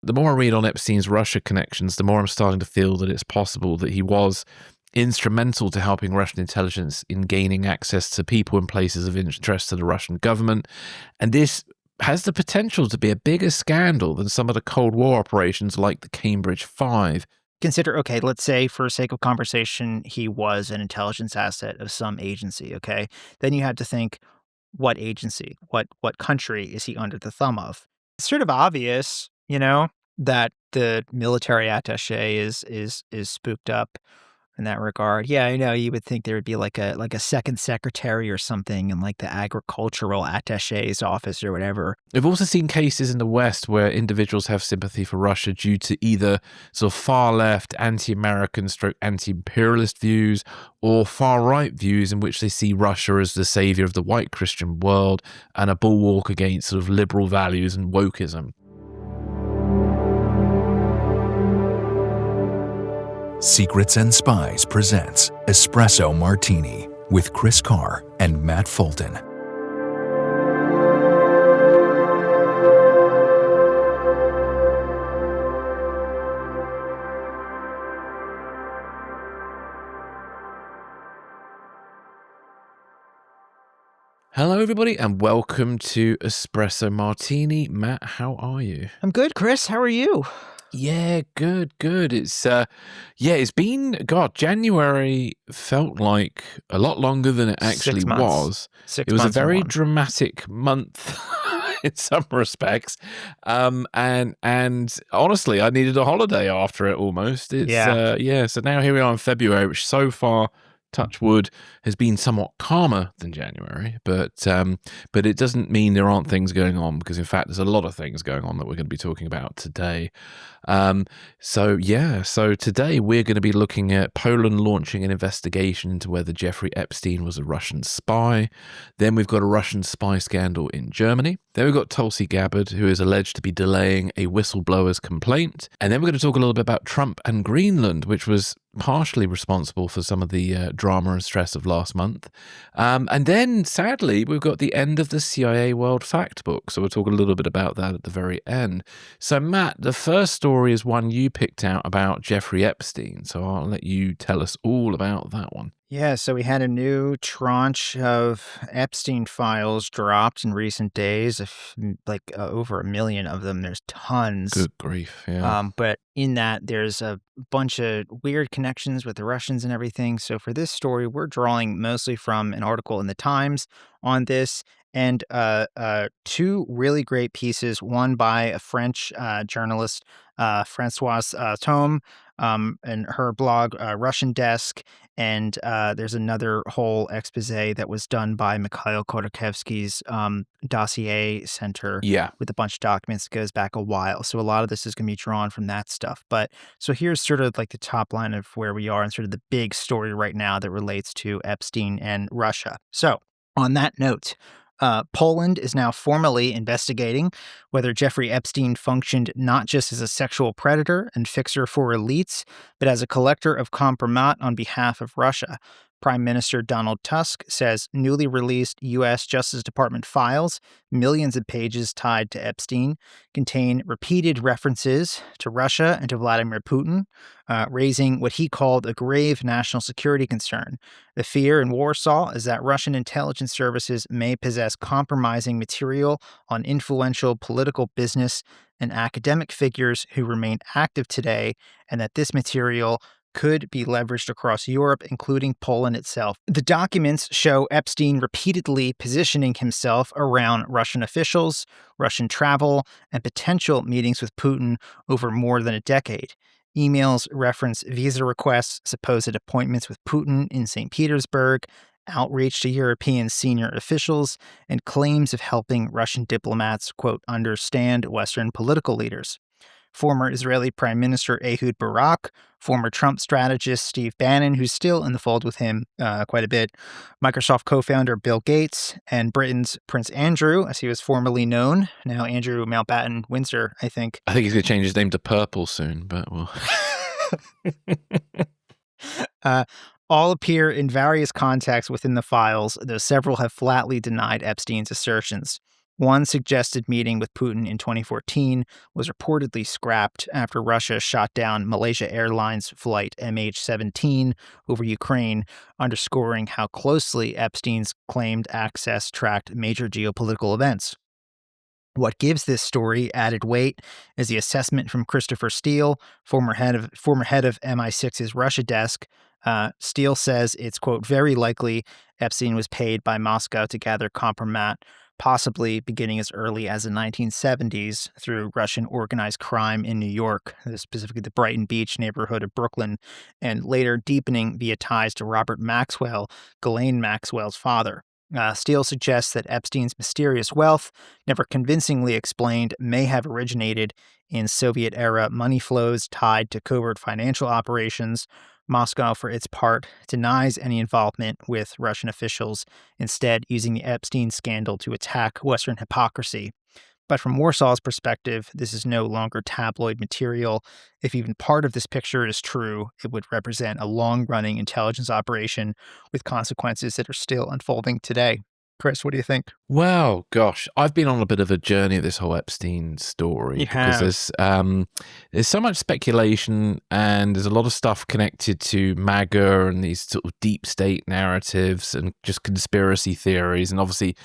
The more I read on Epstein's Russia connections, the more I'm starting to feel that it's possible that he was instrumental to helping Russian intelligence in gaining access to people and places of interest to the Russian government. And this has the potential to be a bigger scandal than some of the Cold War operations like the Cambridge Five. Consider, okay, let's say for sake of conversation, he was an intelligence asset of some agency, okay? Then you have to think, what agency, what country is he under the thumb of? It's sort of obvious, that the military attaché is spooked up in that regard. Yeah, I know you would think there would be like a second secretary or something in like the agricultural attaché's office or whatever. We've also seen cases in the West where individuals have sympathy for Russia due to either sort of far left, anti-American stroke anti-imperialist views or far right views in which they see Russia as the savior of the white Christian world and a bulwark against sort of liberal values and wokeism. Secrets and Spies presents Espresso Martini with Chris Carr and Matt Fulton. Hello, everybody, and welcome to Espresso Martini. Matt, how are you? I'm good, Chris. How are you? Yeah, good. It's been, January felt like a lot longer than it actually was. It was a very dramatic month in some respects. And honestly, I needed a holiday after it almost. So now here we are in February, which so far, touch wood, has been somewhat calmer than January, but it doesn't mean there aren't things going on, because in fact there's a lot of things going on that we're going to be talking about today. So today we're going to be looking at Poland launching an investigation into whether Jeffrey Epstein was a Russian spy. Then we've got a Russian spy scandal in Germany. Then we've got Tulsi Gabbard, who is alleged to be delaying a whistleblower's complaint. And then we're going to talk a little bit about Trump and Greenland, which was partially responsible for some of the drama and stress of last month. And then, sadly, we've got the end of the CIA World Factbook. So we'll talk a little bit about that at the very end. So, Matt, the first story is one you picked out about Jeffrey Epstein. So I'll let you tell us all about that one. Yeah, so we had a new tranche of Epstein files dropped in recent days, over 1 million of them. There's tons. Good grief, yeah. But in that, there's a bunch of weird connections with the Russians and everything. So for this story, we're drawing mostly from an article in the Times on this, and two really great pieces, one by a French journalist, Françoise Thome, and her blog, Russian Desk, and there's another whole expose that was done by Mikhail Khodorkovsky's dossier center with a bunch of documents that goes back a while. So a lot of this is going to be drawn from that stuff. But so here's sort of like the top line of where we are and sort of the big story right now that relates to Epstein and Russia. So on that note, Poland is now formally investigating whether Jeffrey Epstein functioned not just as a sexual predator and fixer for elites, but as a collector of kompromat on behalf of Russia. Prime Minister Donald Tusk says newly released U.S. Justice Department files, millions of pages tied to Epstein, contain repeated references to Russia and to Vladimir Putin, raising what he called a grave national security concern. The fear in Warsaw is that Russian intelligence services may possess compromising material on influential political, business, and academic figures who remain active today, and that this material could be leveraged across Europe, including Poland itself. The documents show Epstein repeatedly positioning himself around Russian officials, Russian travel, and potential meetings with Putin over more than a decade. Emails reference visa requests, supposed appointments with Putin in St. Petersburg, outreach to European senior officials, and claims of helping Russian diplomats, quote, understand Western political leaders. Former Israeli Prime Minister Ehud Barak, former Trump strategist Steve Bannon, who's still in the fold with him quite a bit, Microsoft co-founder Bill Gates, and Britain's Prince Andrew, as he was formerly known, now Andrew Mountbatten Windsor, I think. I think he's going to change his name to Purple soon, but well. All appear in various contexts within the files, though several have flatly denied Epstein's assertions. One suggested meeting with Putin in 2014 was reportedly scrapped after Russia shot down Malaysia Airlines flight MH17 over Ukraine, underscoring how closely Epstein's claimed access tracked major geopolitical events. What gives this story added weight is the assessment from Christopher Steele, former head of MI6's Russia desk. Steele says it's, quote, very likely Epstein was paid by Moscow to gather kompromat, possibly beginning as early as the 1970s through Russian organized crime in New York, specifically the Brighton Beach neighborhood of Brooklyn, and later deepening via ties to Robert Maxwell, Ghislaine Maxwell's father. Steele suggests that Epstein's mysterious wealth, never convincingly explained, may have originated in Soviet-era money flows tied to covert financial operations. Moscow, for its part, denies any involvement with Russian officials, instead using the Epstein scandal to attack Western hypocrisy. But from Warsaw's perspective, this is no longer tabloid material. If even part of this picture is true, it would represent a long-running intelligence operation with consequences that are still unfolding today. Chris, what do you think? Well, gosh, I've been on a bit of a journey of this whole Epstein story because there's so much speculation and there's a lot of stuff connected to MAGA and these sort of deep state narratives and just conspiracy theories. And obviously,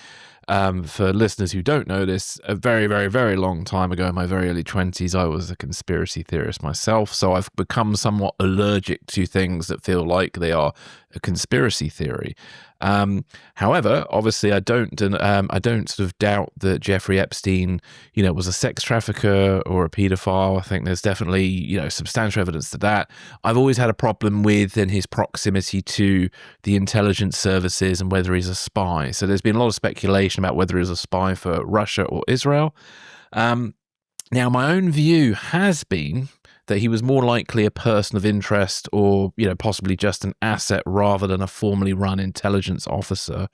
for listeners who don't know this, a very, very, very long time ago, in my very early 20s, I was a conspiracy theorist myself. So I've become somewhat allergic to things that feel like they are a conspiracy theory. However, obviously, I don't sort of doubt that Jeffrey Epstein, was a sex trafficker or a pedophile. I think there's definitely, substantial evidence to that. I've always had a problem with his proximity to the intelligence services and whether he's a spy. So there's been a lot of speculation about whether he's a spy for Russia or Israel. Now, my own view has been that he was more likely a person of interest or, possibly just an asset rather than a formally run intelligence officer.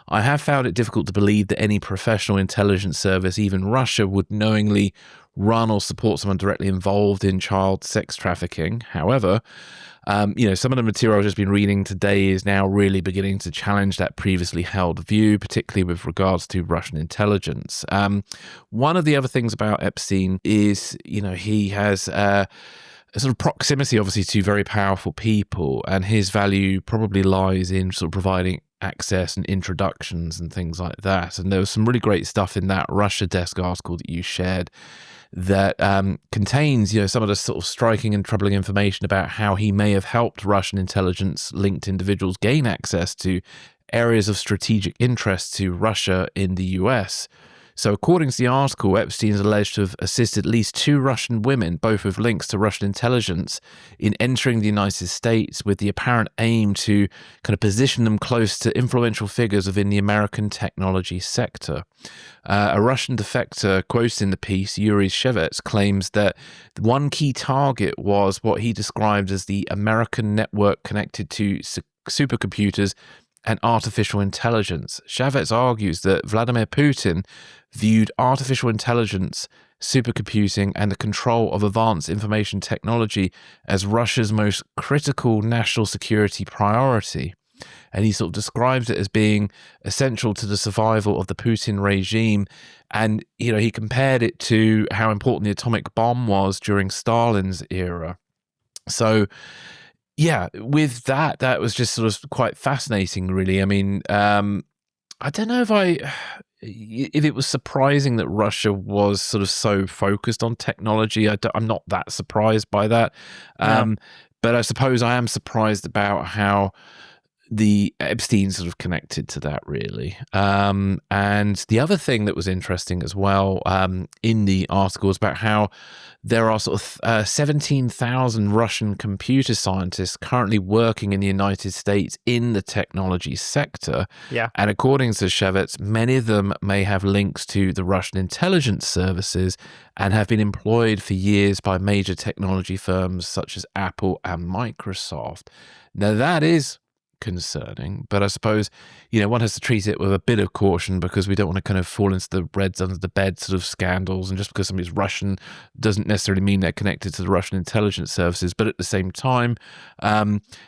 I have found it difficult to believe that any professional intelligence service, even Russia, would knowingly run or support someone directly involved in child sex trafficking. However, some of the material I've just been reading today is now really beginning to challenge that previously held view, particularly with regards to Russian intelligence. One of the other things about Epstein is, he has a sort of proximity, obviously, to very powerful people, and his value probably lies in sort of providing access and introductions and things like that. And there was some really great stuff in that Russia Desk article that you shared that contains, some of the sort of striking and troubling information about how he may have helped Russian intelligence-linked individuals gain access to areas of strategic interest to Russia in the US. So according to the article, Epstein is alleged to have assisted at least 2 Russian women, both with links to Russian intelligence, in entering the United States with the apparent aim to kind of position them close to influential figures within the American technology sector. A Russian defector quoted in the piece, Yuri Shevets, claims that one key target was what he described as the American network connected to supercomputers and artificial intelligence. Shevets argues that Vladimir Putin viewed artificial intelligence, supercomputing, and the control of advanced information technology as Russia's most critical national security priority. And he sort of describes it as being essential to the survival of the Putin regime. And, he compared it to how important the atomic bomb was during Stalin's era. So, yeah, with that was just sort of quite fascinating, really. I mean, I don't know if it was surprising that Russia was sort of so focused on technology. I'm not that surprised by that. But I suppose I am surprised about how the Epstein sort of connected to that, really. And the other thing that was interesting as well in the article is about how there are sort of 17,000 Russian computer scientists currently working in the United States in the technology sector. Yeah. And according to Shevets, many of them may have links to the Russian intelligence services and have been employed for years by major technology firms such as Apple and Microsoft. Now, that is concerning, but I suppose, one has to treat it with a bit of caution because we don't want to kind of fall into the reds under the bed sort of scandals. And just because somebody's Russian doesn't necessarily mean they're connected to the Russian intelligence services. But at the same time,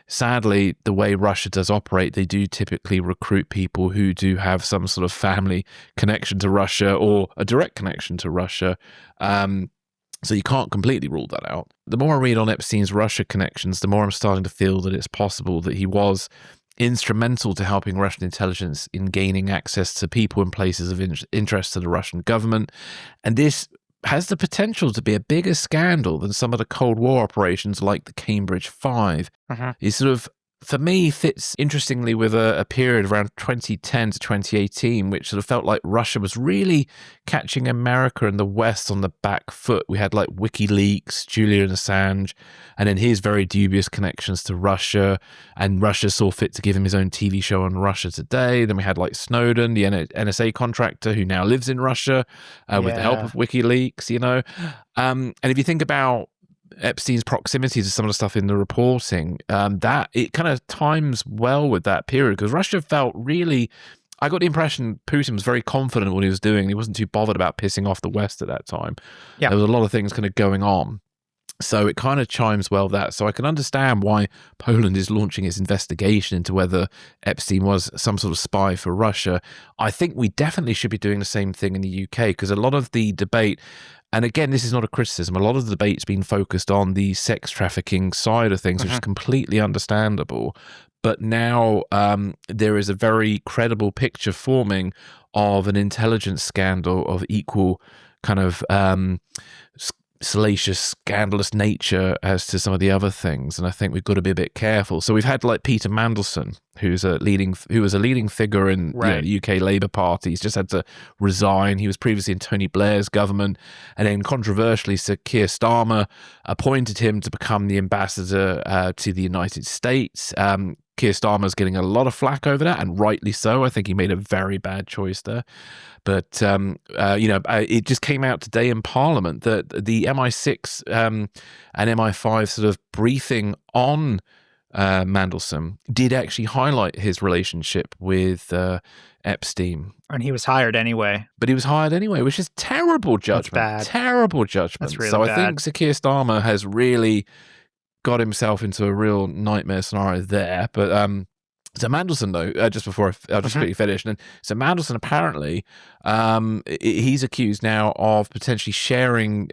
sadly, the way Russia does operate, they do typically recruit people who do have some sort of family connection to Russia or a direct connection to Russia. So you can't completely rule that out. The more I read on Epstein's Russia connections, the more I'm starting to feel that it's possible that he was instrumental to helping Russian intelligence in gaining access to people and places of interest to the Russian government. And this has the potential to be a bigger scandal than some of the Cold War operations like the Cambridge Five. He sort of, for me, fits interestingly with a period around 2010 to 2018, which sort of felt like Russia was really catching America and the West on the back foot. We had like WikiLeaks, Julian Assange, and then his very dubious connections to Russia, and Russia saw fit to give him his own TV show on Russia Today. Then we had like Snowden, the NSA contractor who now lives in Russia with the help of WikiLeaks, And if you think about Epstein's proximity to some of the stuff in the reporting, that it kind of times well with that period, because Russia felt really, I got the impression Putin was very confident in what he was doing. He wasn't too bothered about pissing off the West at that time. There was a lot of things kind of going on. So it kind of chimes well with that. So I can understand why Poland is launching its investigation into whether Epstein was some sort of spy for Russia. I think we definitely should be doing the same thing in the UK, because a lot of the debate, and again, this is not a criticism, a lot of the debate's been focused on the sex trafficking side of things, which is completely understandable. But now there is a very credible picture forming of an intelligence scandal of equal kind of salacious, scandalous nature as to some of the other things, and I think we've got to be a bit careful. So we've had like Peter Mandelson, who was a leading figure in the UK Labour Party. He's just had to resign. He was previously in Tony Blair's government, and then controversially, Sir Keir Starmer appointed him to become the ambassador to the United States. Keir Starmer's getting a lot of flack over that, and rightly so. I think he made a very bad choice there. But, it just came out today in Parliament that the MI6 and MI5 sort of briefing on Mandelson did actually highlight his relationship with Epstein. And he was hired anyway. But he was hired anyway, which is terrible judgment. That's bad. Terrible judgment. That's really so bad. I think Sir Keir Starmer has really got himself into a real nightmare scenario there. But so Mandelson, though, just before I'll just quickly finish. And so Mandelson, apparently, he's accused now of potentially sharing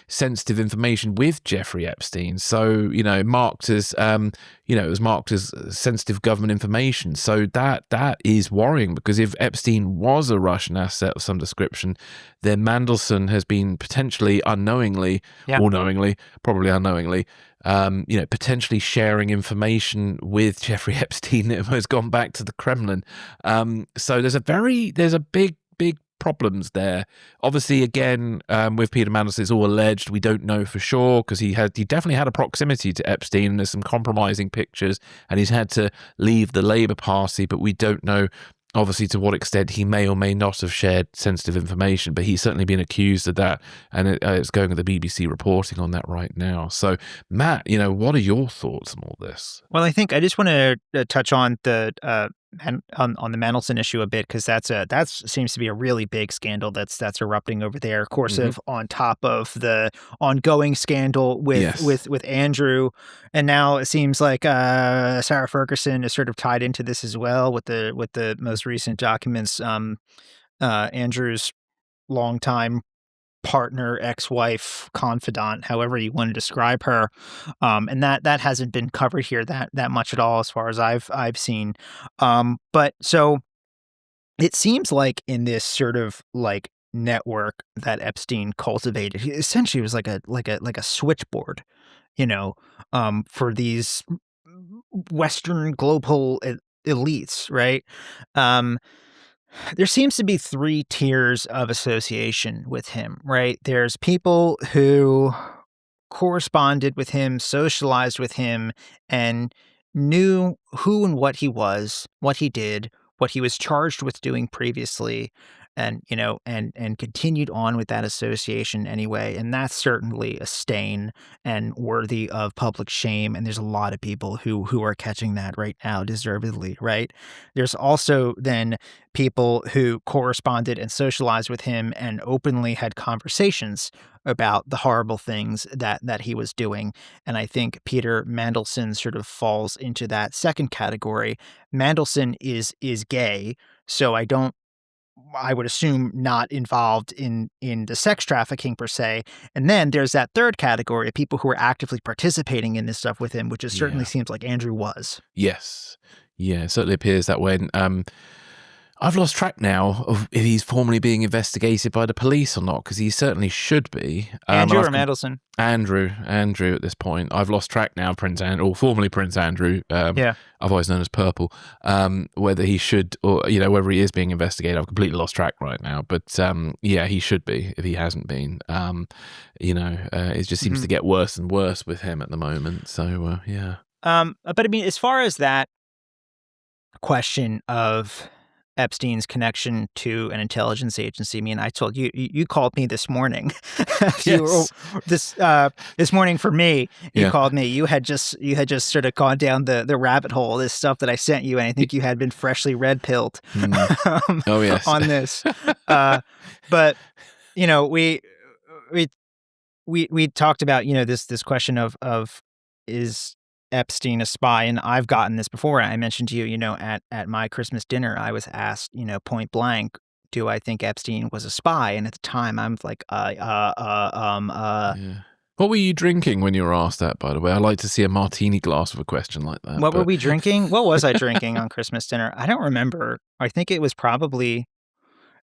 sensitive information with Jeffrey Epstein. So, marked as, it was marked as sensitive government information. So that is worrying, because if Epstein was a Russian asset of some description, then Mandelson has been potentially unknowingly, or knowingly, probably unknowingly, potentially sharing information with Jeffrey Epstein that has gone back to the Kremlin. So there's a big problems there. Obviously, again, with Peter Mandelson, it's all alleged. We don't know for sure, because he definitely had a proximity to Epstein, and there's some compromising pictures, and he's had to leave the Labour Party, but we don't know obviously to what extent he may or may not have shared sensitive information, but he's certainly been accused of that, and it's going with the BBC reporting on that right now. So, Matt, what are your thoughts on all this? Well, I think I just want to touch on the on the Mandelson issue a bit, because that seems to be a really big scandal that's erupting over there. Of course, on top of the ongoing scandal with Andrew, and now it seems like Sarah Ferguson is sort of tied into this as well with the most recent documents. Andrew's longtime partner, ex-wife, confidant, however you want to describe her, and that hasn't been covered here that much at all, as far as I've seen. But so it seems like in this sort of like network that Epstein cultivated, he essentially was like a switchboard, for these Western global elites, right? There seems to be 3 tiers of association with him, right? There's people who corresponded with him, socialized with him, and knew who and what he was, what he did, what he was charged with doing previously. and continued on with that association anyway. And that's certainly a stain and worthy of public shame. And there's a lot of people who are catching that right now, deservedly, right? There's also then people who corresponded and socialized with him and openly had conversations about the horrible things that he was doing. And I think Peter Mandelson sort of falls into that second category. Mandelson is gay, so I would assume not involved in the sex trafficking per se. And then there's that third category of people who are actively participating in this stuff with him, which certainly seems like Andrew was. Yes. Yeah, it certainly appears that way. I've lost track now of if he's formally being investigated by the police or not, because he certainly should be. Andrew or Mandelson? Andrew at this point. I've lost track now, or formerly Prince Andrew, otherwise known as Purple, whether he should or, whether he is being investigated. I've completely lost track right now. But he should be if he hasn't been. It just seems to get worse and worse with him at the moment. So, yeah. But I mean, as far as that question of Epstein's connection to an intelligence agency. I mean, I told you, you called me this morning. Yes. This morning for me, you called me. You had just sort of gone down the rabbit hole, this stuff that I sent you, and I think you had been freshly red pilled oh, yes. on this. But we talked about, this question of is Epstein a spy? And I've gotten this before. I mentioned to you, at my Christmas dinner, I was asked, point blank, do I think Epstein was a spy? And at the time, I'm like, Yeah. What were you drinking when you were asked that, by the way? I like to see a martini glass with a question like that. What were we drinking? What was I drinking on Christmas dinner? I don't remember. I think it was probably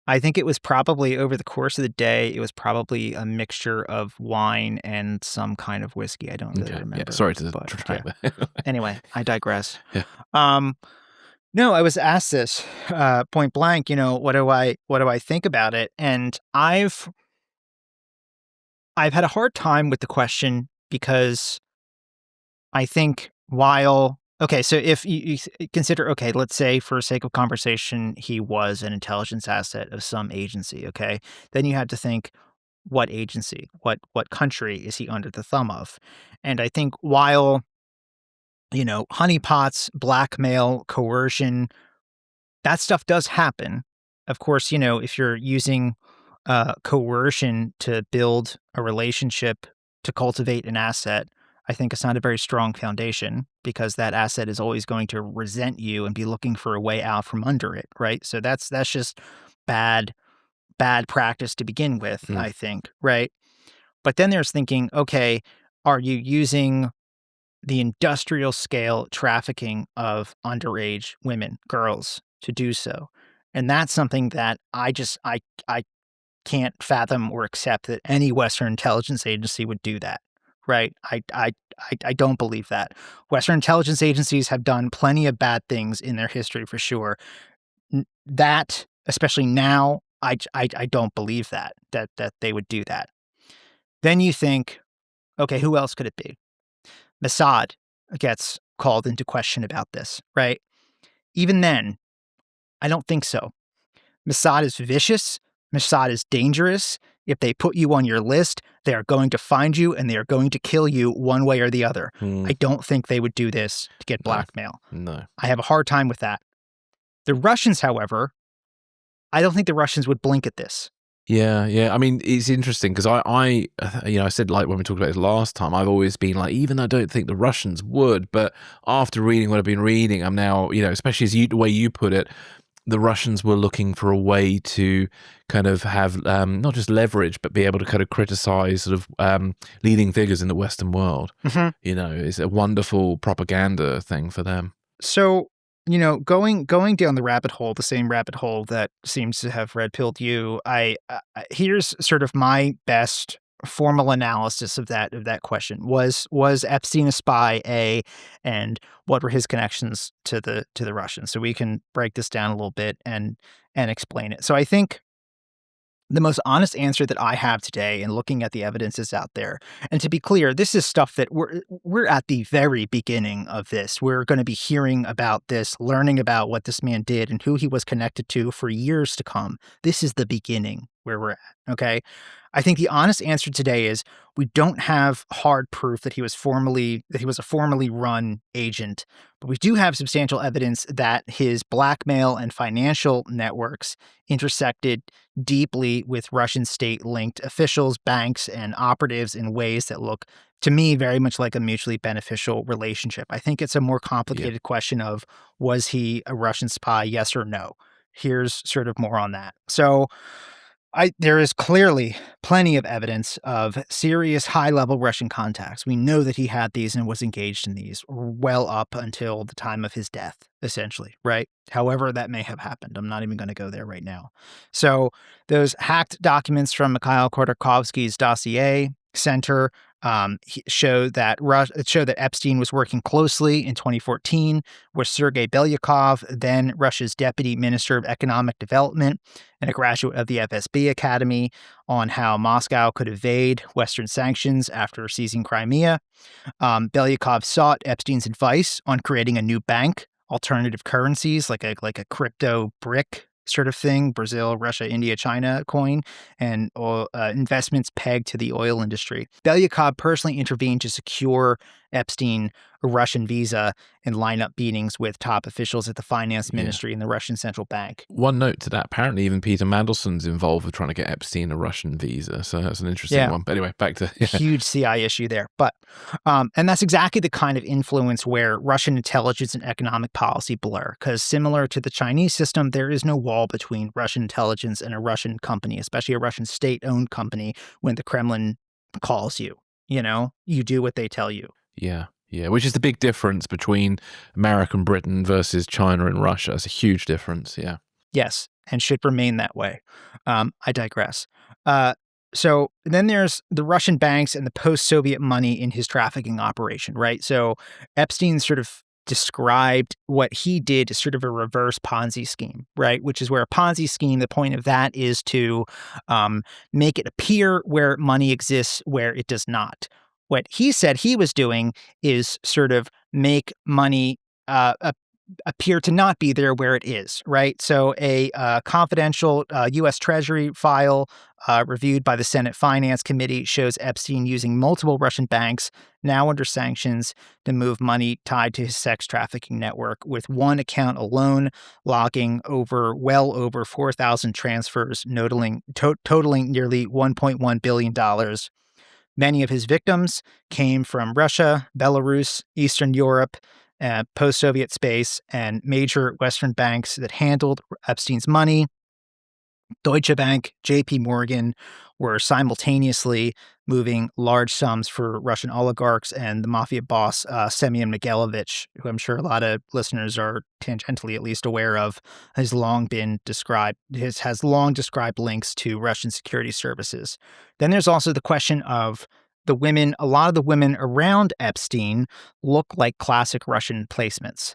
over the course of the day, it was probably a mixture of wine and some kind of whiskey. I don't really remember. Yeah, sorry to track that. Anyway, I digress. Yeah. No, I was asked this point blank, what do I think about it? And I've had a hard time with the question because I think so if you consider, let's say for sake of conversation, he was an intelligence asset of some agency, okay? Then you have to think, what agency, what country is he under the thumb of? And I think while, honeypots, blackmail, coercion, that stuff does happen. Of course, if you're using coercion to build a relationship, to cultivate an asset, I think it's not a very strong foundation because that asset is always going to resent you and be looking for a way out from under it, right? So that's just bad practice to begin with, I think, right? But then there's thinking, okay, are you using the industrial scale trafficking of underage women, girls, to do so? And that's something that I can't fathom or accept that any Western intelligence agency would do that. Right. I don't believe that. Western intelligence agencies have done plenty of bad things in their history for sure. That, especially now, I don't believe that they would do that. Then you think, okay, who else could it be? Mossad gets called into question about this, right? Even then, I don't think so. Mossad is vicious. Mossad is dangerous. If they put you on your list, they are going to find you and they are going to kill you one way or the other. I don't think they would do this to get blackmail. No. I have a hard time with that. The Russians, however, I don't think the Russians would blink at this. Yeah. I mean, it's interesting because I said, like, when we talked about it last time, I've always been like, even though I don't think the Russians would, but after reading what I've been reading, I'm now, especially the way you put it, the Russians were looking for a way to kind of have not just leverage, but be able to kind of criticize sort of leading figures in the Western world. It's a wonderful propaganda thing for them. So, going down the rabbit hole, the same rabbit hole that seems to have red-pilled you, here's sort of my best formal analysis of that question. Was Epstein a spy, and what were his connections to the Russians? So we can break this down a little bit and explain it. So I think the most honest answer that I have today and looking at the evidence is out there. And to be clear, this is stuff that we're at the very beginning of this. We're going to be hearing about this, learning about what this man did and who he was connected to for years to come. This is the beginning where we're at, okay? I think the honest answer today is we don't have hard proof that he was a formally run agent, but we do have substantial evidence that his blackmail and financial networks intersected deeply with Russian state-linked officials, banks, and operatives in ways that look, to me, very much like a mutually beneficial relationship. I think it's a more complicated question of, was he a Russian spy, yes or no? Here's sort of more on that. So there is clearly plenty of evidence of serious high-level Russian contacts. We know that he had these and was engaged in these well up until the time of his death, essentially, right? However that may have happened. I'm not even going to go there right now. So those hacked documents from Mikhail Khodorkovsky's dossier center show that Epstein was working closely in 2014 with Sergei Belyakov, then Russia's deputy minister of economic development and a graduate of the FSB Academy, on how Moscow could evade Western sanctions after seizing Crimea. Belyakov sought Epstein's advice on creating a new bank, alternative currencies like a crypto brick sort of thing, Brazil, Russia, India, China coin, and investments pegged to the oil industry. Belyakov personally intervened to secure Epstein a Russian visa and line up meetings with top officials at the finance ministry and the Russian central bank. One note to that, apparently even Peter Mandelson's involved with trying to get Epstein a Russian visa. So that's an interesting one. But anyway, back to... Huge CI issue there. But, and that's exactly the kind of influence where Russian intelligence and economic policy blur. Because similar to the Chinese system, there is no wall between Russian intelligence and a Russian company, especially a Russian state-owned company, when the Kremlin calls you. You know, you do what they tell you. Yeah, which is the big difference between America and Britain versus China and Russia. It's a huge difference, yeah. Yes, and should remain that way. I digress. So then there's the Russian banks and the post-Soviet money in his trafficking operation, right? So Epstein sort of described what he did as sort of a reverse Ponzi scheme, right? Which is where a Ponzi scheme, the point of that is to make it appear where money exists where it does not. What he said he was doing is sort of make money appear to not be there where it is, right? So a confidential U.S. Treasury file reviewed by the Senate Finance Committee shows Epstein using multiple Russian banks, now under sanctions, to move money tied to his sex trafficking network, with one account alone logging well over 4,000 transfers, totaling nearly $1.1 billion. Many of his victims came from Russia, Belarus, Eastern Europe, post-Soviet space, and major Western banks that handled Epstein's money. Deutsche Bank, JP Morgan were simultaneously moving large sums for Russian oligarchs, and the mafia boss, Semyon Mogilevich, who I'm sure a lot of listeners are tangentially at least aware of, has long described links to Russian security services. Then there's also the question of the women. A lot of the women around Epstein look like classic Russian placements.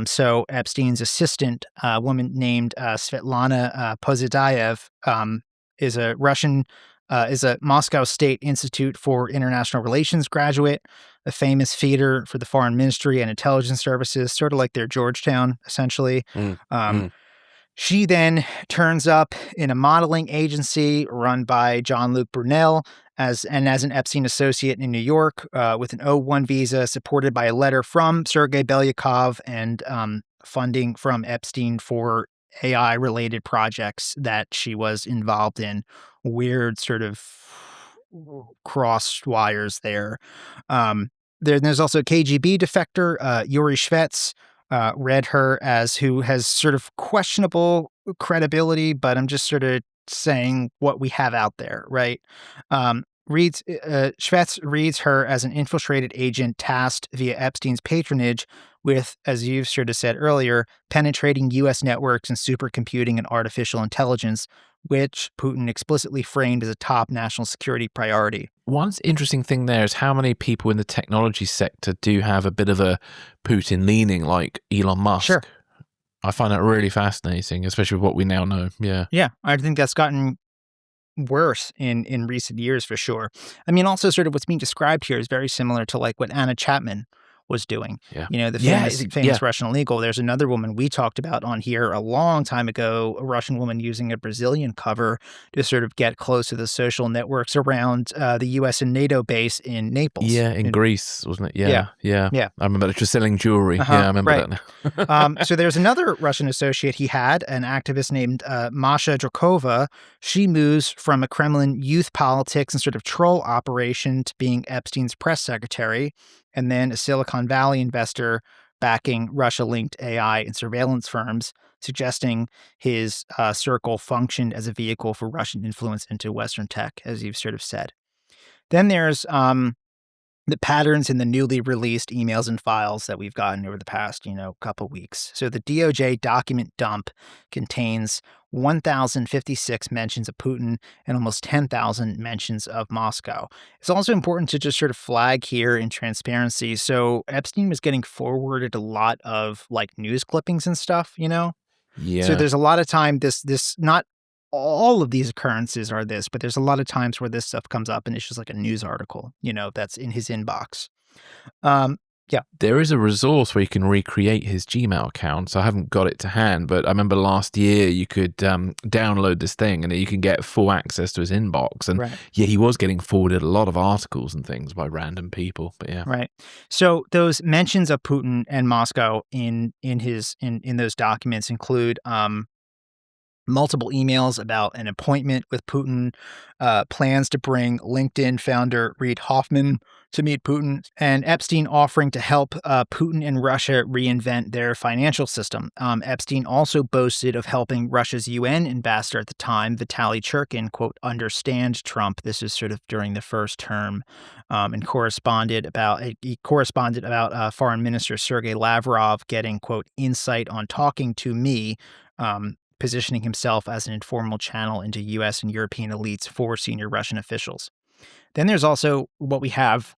So Epstein's assistant, a woman named Svetlana Pozitaev, is a Moscow State Institute for International Relations graduate, a famous feeder for the foreign ministry and intelligence services, sort of like their Georgetown, essentially. She then turns up in a modeling agency run by Jean-Luc Brunel as an Epstein associate in New York with an O-1 visa supported by a letter from Sergei Belyakov and funding from Epstein for AI-related projects that she was involved in. Weird sort of cross wires there. There's also a KGB defector, Yuri Shvets, read her as who has sort of questionable credibility, but I'm just sort of saying what we have out there, right? Shvets reads her as an infiltrated agent tasked via Epstein's patronage with, as you've sort of said earlier, penetrating U.S. networks and supercomputing and artificial intelligence, which Putin explicitly framed as a top national security priority. One interesting thing there is how many people in the technology sector do have a bit of a Putin leaning, like Elon Musk. Sure. I find that really fascinating, especially with what we now know. Yeah. Yeah, I think that's gotten worse in recent years for sure. I mean, also sort of what's being described here is very similar to like what Anna Chapman was doing. Yeah. The famous Russian illegal. There's another woman we talked about on here a long time ago, a Russian woman using a Brazilian cover to sort of get close to the social networks around the U.S. and NATO base in Naples. Yeah, in Greece, wasn't it? Yeah. Yeah. I remember it. Just selling jewelry. Yeah, I remember that now. So there's another Russian associate he had, an activist named Masha Drakova. She moves from a Kremlin youth politics and sort of troll operation to being Epstein's press secretary, and then a Silicon Valley investor backing Russia-linked AI and surveillance firms, suggesting his circle functioned as a vehicle for Russian influence into Western tech, as you've sort of said. Then there's the patterns in the newly released emails and files that we've gotten over the past, couple weeks. So the DOJ document dump contains 1,056 mentions of Putin and almost 10,000 mentions of Moscow. It's also important to just sort of flag here in transparency. So Epstein was getting forwarded a lot of like news clippings and stuff, Yeah. So there's a lot of time this not all of these occurrences are this, but there's a lot of times where this stuff comes up and it's just like a news article, that's in his inbox. There is a resource where you can recreate his Gmail account. So I haven't got it to hand, but I remember last year you could download this thing and you can get full access to his inbox. And he was getting forwarded a lot of articles and things by random people. But yeah. Right. So those mentions of Putin and Moscow in those documents include multiple emails about an appointment with Putin, plans to bring LinkedIn founder Reid Hoffman to meet Putin, and Epstein offering to help Putin and Russia reinvent their financial system. Epstein also boasted of helping Russia's UN ambassador at the time, Vitaly Churkin, quote, understand Trump. This is sort of during the first term, and corresponded about Foreign Minister Sergei Lavrov getting, quote, insight on talking to me, positioning himself as an informal channel into U.S. and European elites for senior Russian officials. Then there's also what we have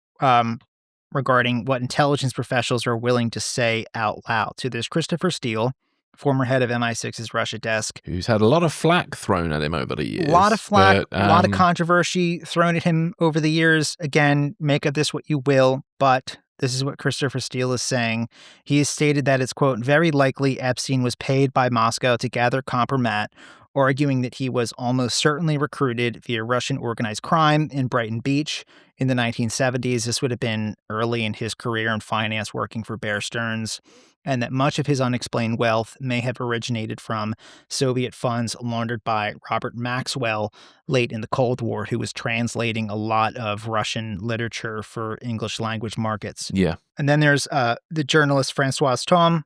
regarding what intelligence professionals are willing to say out loud. So there's Christopher Steele, former head of MI6's Russia desk, who's had a lot of flack thrown at him over the years. A lot of flack, a lot of controversy thrown at him over the years. Again, make of this what you will, but this is what Christopher Steele is saying. He has stated that it's, quote, very likely Epstein was paid by Moscow to gather kompromat, arguing that he was almost certainly recruited via Russian organized crime in Brighton Beach in the 1970s. This would have been early in his career in finance working for Bear Stearns, and that much of his unexplained wealth may have originated from Soviet funds laundered by Robert Maxwell late in the Cold War, who was translating a lot of Russian literature for English language markets. Yeah. And then there's the journalist Françoise Thom,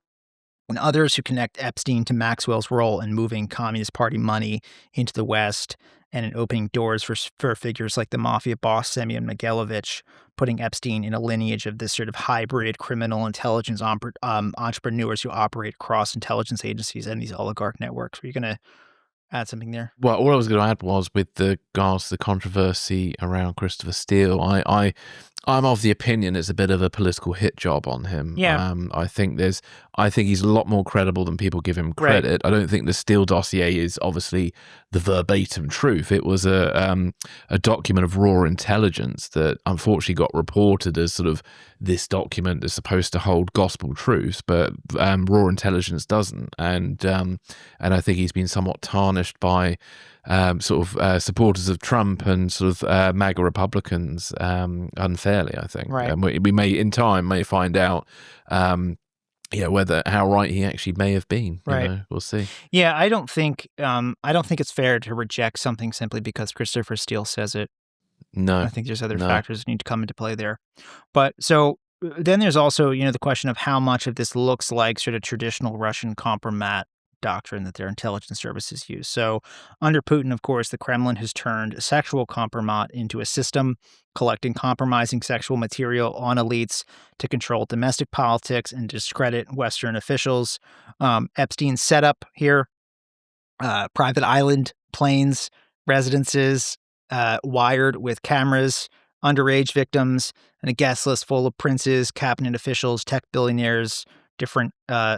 and others who connect Epstein to Maxwell's role in moving Communist Party money into the West and in opening doors for figures like the mafia boss Semyon Mogilevich, putting Epstein in a lineage of this sort of hybrid criminal intelligence entrepreneurs who operate across intelligence agencies and these oligarch networks. Were you going to add something there? Well, all I was going to add was with regards to the controversy around Christopher Steele, I'm of the opinion it's a bit of a political hit job on him. Yeah. I think he's a lot more credible than people give him credit. Right. I don't think the Steele dossier is obviously the verbatim truth. It was a document of raw intelligence that unfortunately got reported as sort of this document is supposed to hold gospel truths, but raw intelligence doesn't. And I think he's been somewhat tarnished by supporters of Trump and sort of MAGA Republicans unfairly, I think. Right. We may, in time, find out, how right he actually may have been. Right. We'll see. Yeah, I don't think it's fair to reject something simply because Christopher Steele says it. No. I think there's other factors that need to come into play there. But so then there's also, the question of how much of this looks like sort of traditional Russian kompromat doctrine that their intelligence services use. So under Putin, of course, the Kremlin has turned sexual kompromat into a system, collecting compromising sexual material on elites to control domestic politics and discredit Western officials. Epstein's setup here, private island, planes, residences, wired with cameras, underage victims, and a guest list full of princes, cabinet officials, tech billionaires, different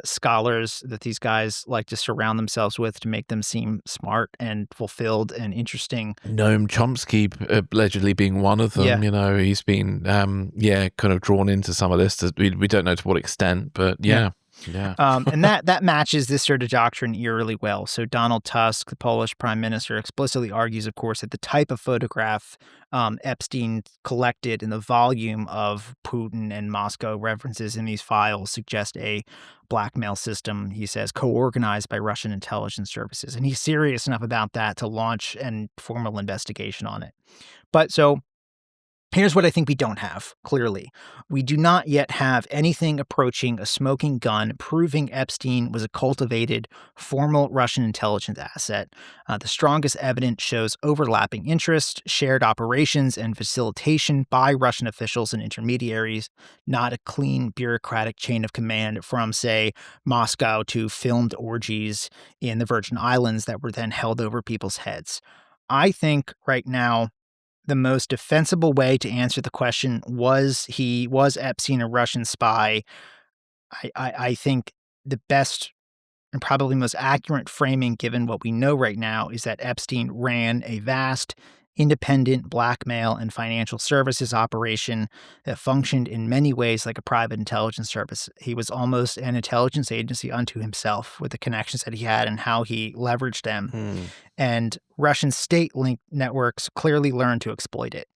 scholars that these guys like to surround themselves with to make them seem smart and fulfilled and interesting. Noam Chomsky allegedly being one of them. Yeah. He's been kind of drawn into some of this. We don't know to what extent, but yeah. And that matches this sort of doctrine eerily well. So Donald Tusk, the Polish prime minister, explicitly argues, of course, that the type of photograph Epstein collected and the volume of Putin and Moscow references in these files suggest a blackmail system, he says, co-organized by Russian intelligence services. And he's serious enough about that to launch a formal investigation on it. But so here's what I think we don't have, clearly. We do not yet have anything approaching a smoking gun proving Epstein was a cultivated, formal Russian intelligence asset. The strongest evidence shows overlapping interests, shared operations, and facilitation by Russian officials and intermediaries, not a clean bureaucratic chain of command from, say, Moscow to filmed orgies in the Virgin Islands that were then held over people's heads. I think right now, the most defensible way to answer the question, was Epstein a Russian spy? I think the best and probably most accurate framing, given what we know right now, is that Epstein ran a vast, independent blackmail and financial services operation that functioned in many ways like a private intelligence service. He was almost an intelligence agency unto himself with the connections that he had and how he leveraged them. And Russian state-linked networks clearly learned to exploit it,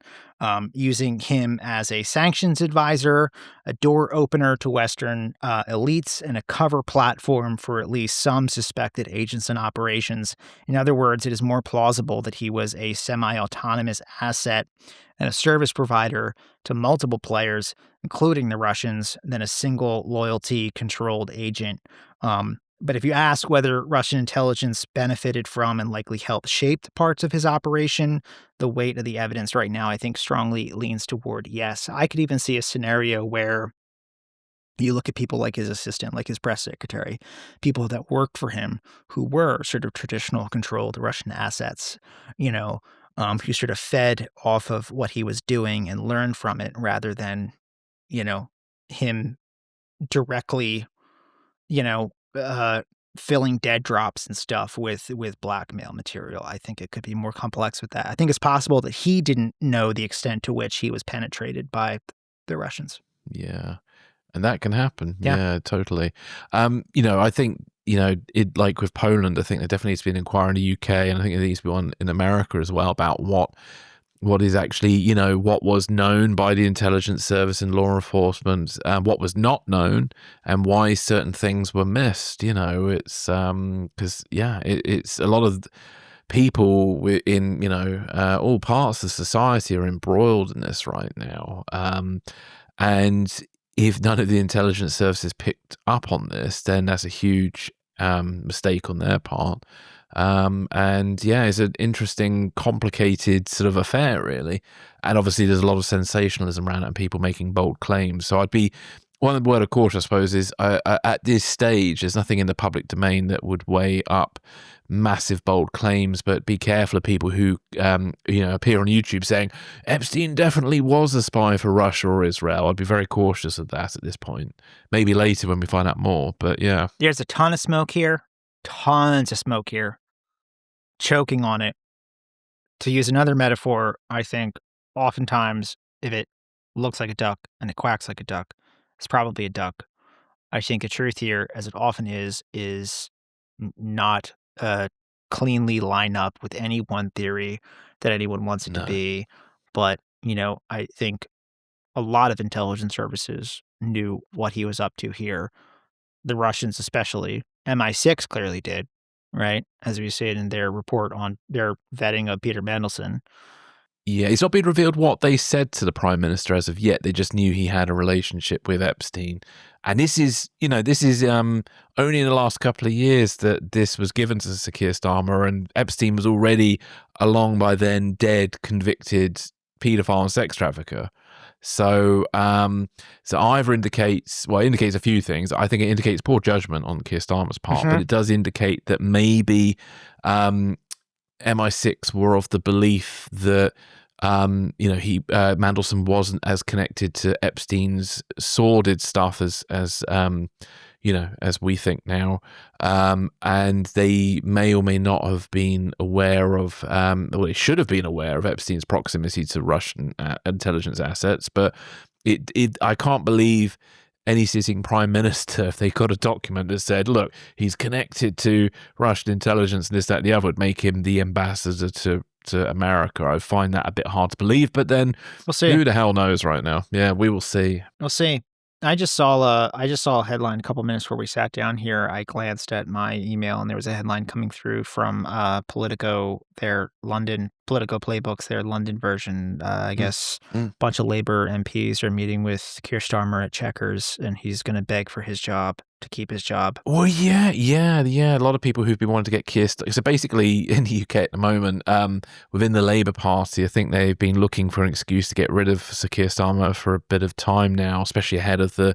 using him as a sanctions advisor, a door opener to Western elites, and a cover platform for at least some suspected agents and operations. In other words, it is more plausible that he was a semi-autonomous asset and a service provider to multiple players, including the Russians, than a single loyalty-controlled agent. But if you ask whether Russian intelligence benefited from and likely helped shape the parts of his operation, the weight of the evidence right now, I think, strongly leans toward yes. I could even see a scenario where you look at people like his assistant, like his press secretary, people that worked for him who were sort of traditional controlled Russian assets, who sort of fed off of what he was doing and learned from it rather than, him directly, filling dead drops and stuff with blackmail material. I think it could be more complex with that. I think it's possible that he didn't know the extent to which he was penetrated by the Russians. Yeah. And that can happen. Yeah, totally. I think, it like with Poland, I think there definitely needs to be an inquiry in the UK, and I think there needs to be one in America as well about what is actually, what was known by the intelligence service and law enforcement, what was not known, and why certain things were missed. It's because it's a lot of people in all parts of society are embroiled in this right now, and if none of the intelligence services picked up on this, then that's a huge mistake on their part. It's an interesting, complicated sort of affair, really. And obviously there's a lot of sensationalism around it and people making bold claims. So one word of caution, I suppose, is at this stage, there's nothing in the public domain that would weigh up massive, bold claims, but be careful of people who, appear on YouTube saying, Epstein definitely was a spy for Russia or Israel. I'd be very cautious of that at this point. Maybe later when we find out more, but yeah. There's a ton of smoke here. Tons of smoke here. Choking on it. To use another metaphor, I think oftentimes if it looks like a duck and it quacks like a duck, it's probably a duck. I think the truth here, as it often is not cleanly line up with any one theory that anyone wants it to be. But, I think a lot of intelligence services knew what he was up to here. The Russians especially. MI6 clearly did, right? As we said in their report on their vetting of Peter Mandelson. Yeah, it's not been revealed what they said to the Prime Minister as of yet. They just knew he had a relationship with Epstein. And this is only in the last couple of years that this was given to Sir Keir Starmer, and Epstein was already a long by then dead, convicted paedophile and sex trafficker. So either indicates a few things. I think it indicates poor judgment on Keir Starmer's part, but it does indicate that maybe MI6 were of the belief that Mandelson wasn't as connected to Epstein's sordid stuff as as we think now. And they may or may not have been aware of, well, they should have been aware of Epstein's proximity to Russian intelligence assets. But I can't believe any sitting prime minister, if they got a document that said, look, he's connected to Russian intelligence and this, that, and the other, would make him the ambassador to America. I find that a bit hard to believe, but then we'll see. Who the hell knows right now? Yeah, we will see. We'll see. I just saw a headline a couple minutes before we sat down here. I glanced at my email and there was a headline coming through from Politico, their London Politico Playbooks, their London version. I guess a bunch of Labour MPs are meeting with Keir Starmer at Chequers, and he's going to beg for his job, to keep his job. Well, yeah. A lot of people who've been wanting to get Keir Starmer. So basically, in the UK at the moment, within the Labour Party, I think they've been looking for an excuse to get rid of Sir Keir Starmer for a bit of time now, especially ahead of the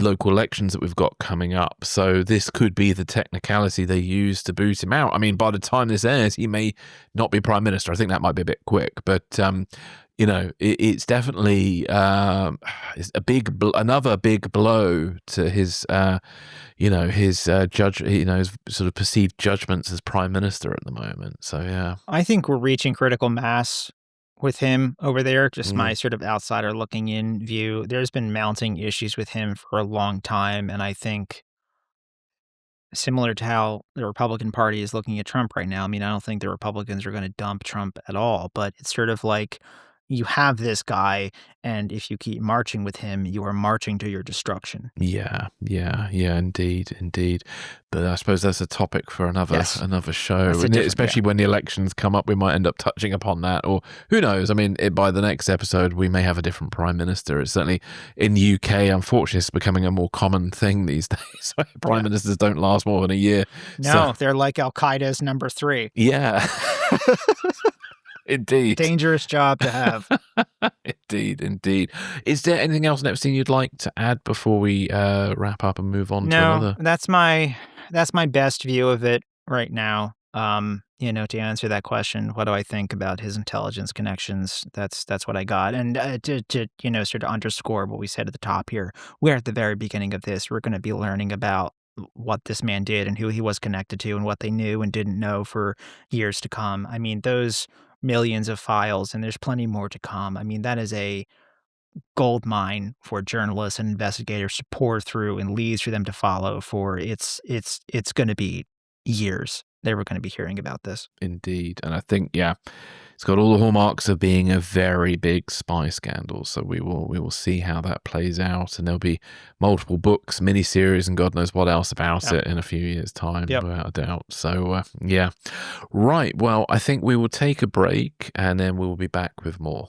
local elections that we've got coming up. So this could be the technicality they use to boot him out. I mean, by the time this airs, he may not be prime minister. I think that might be a bit quick, but it's definitely it's another big blow to his his sort of perceived judgments as prime minister at the moment. So yeah, I think we're reaching critical mass with him over there. Just my sort of outsider looking in view. There's been mounting issues with him for a long time, and I think similar to how the Republican Party is looking at Trump right now. I mean, I don't think the Republicans are going to dump Trump at all, but it's sort of like you have this guy, and if you keep marching with him, you are marching to your destruction. Yeah, indeed. But I suppose that's a topic for another show, especially when the elections come up. We might end up touching upon that, or who knows? I mean, by the next episode, we may have a different prime minister. It's certainly in the UK, unfortunately, it's becoming a more common thing these days. Prime ministers don't last more than a year. No, they're like Al Qaeda's number 3. Yeah. Indeed. Dangerous job to have. Indeed. Is there anything else, Epstein, you'd like to add before we wrap up and move on to another? No, that's my best view of it right now. To answer that question, what do I think about his intelligence connections? That's what I got. And to sort of underscore what we said at the top here, we're at the very beginning of this. We're going to be learning about what this man did and who he was connected to and what they knew and didn't know for years to come. I mean, those millions of files, and there's plenty more to come. I mean, that is a gold mine for journalists and investigators to pour through and leads for them to follow for. It's going to be years they were going to be hearing about this. Indeed. And I think, it's got all the hallmarks of being a very big spy scandal. So we will see how that plays out, and there'll be multiple books, miniseries, and God knows what else about it in a few years' time, without a doubt. So right. Well, I think we will take a break, and then we will be back with more.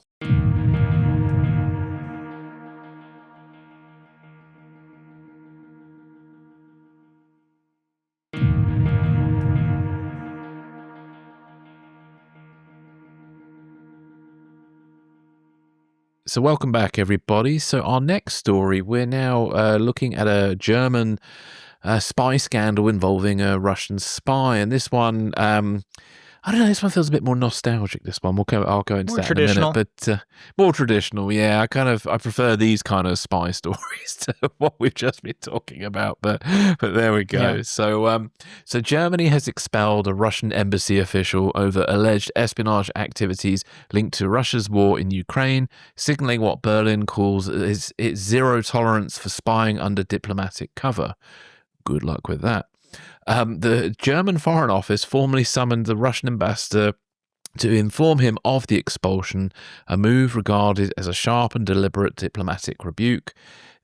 So welcome back, everybody. So our next story, we're now looking at a German spy scandal involving a Russian spy. And this one, I don't know, this one feels a bit more nostalgic, this one. I'll go into that in a minute. But more traditional, yeah. I prefer these kind of spy stories to what we've just been talking about. But there we go. Yeah. So Germany has expelled a Russian embassy official over alleged espionage activities linked to Russia's war in Ukraine, signaling what Berlin calls its zero tolerance for spying under diplomatic cover. Good luck with that. The German Foreign Office formally summoned the Russian ambassador to inform him of the expulsion, a move regarded as a sharp and deliberate diplomatic rebuke.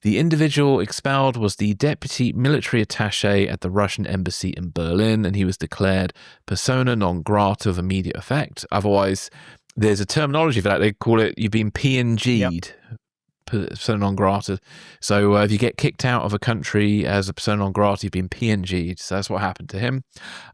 The individual expelled was the deputy military attaché at the Russian embassy in Berlin, and he was declared persona non grata of immediate effect. Otherwise, there's a terminology for that. They call it, you've been PNG'd. Persona non grata. So if you get kicked out of a country as a persona non grata, you've been PNG'd. So that's what happened to him.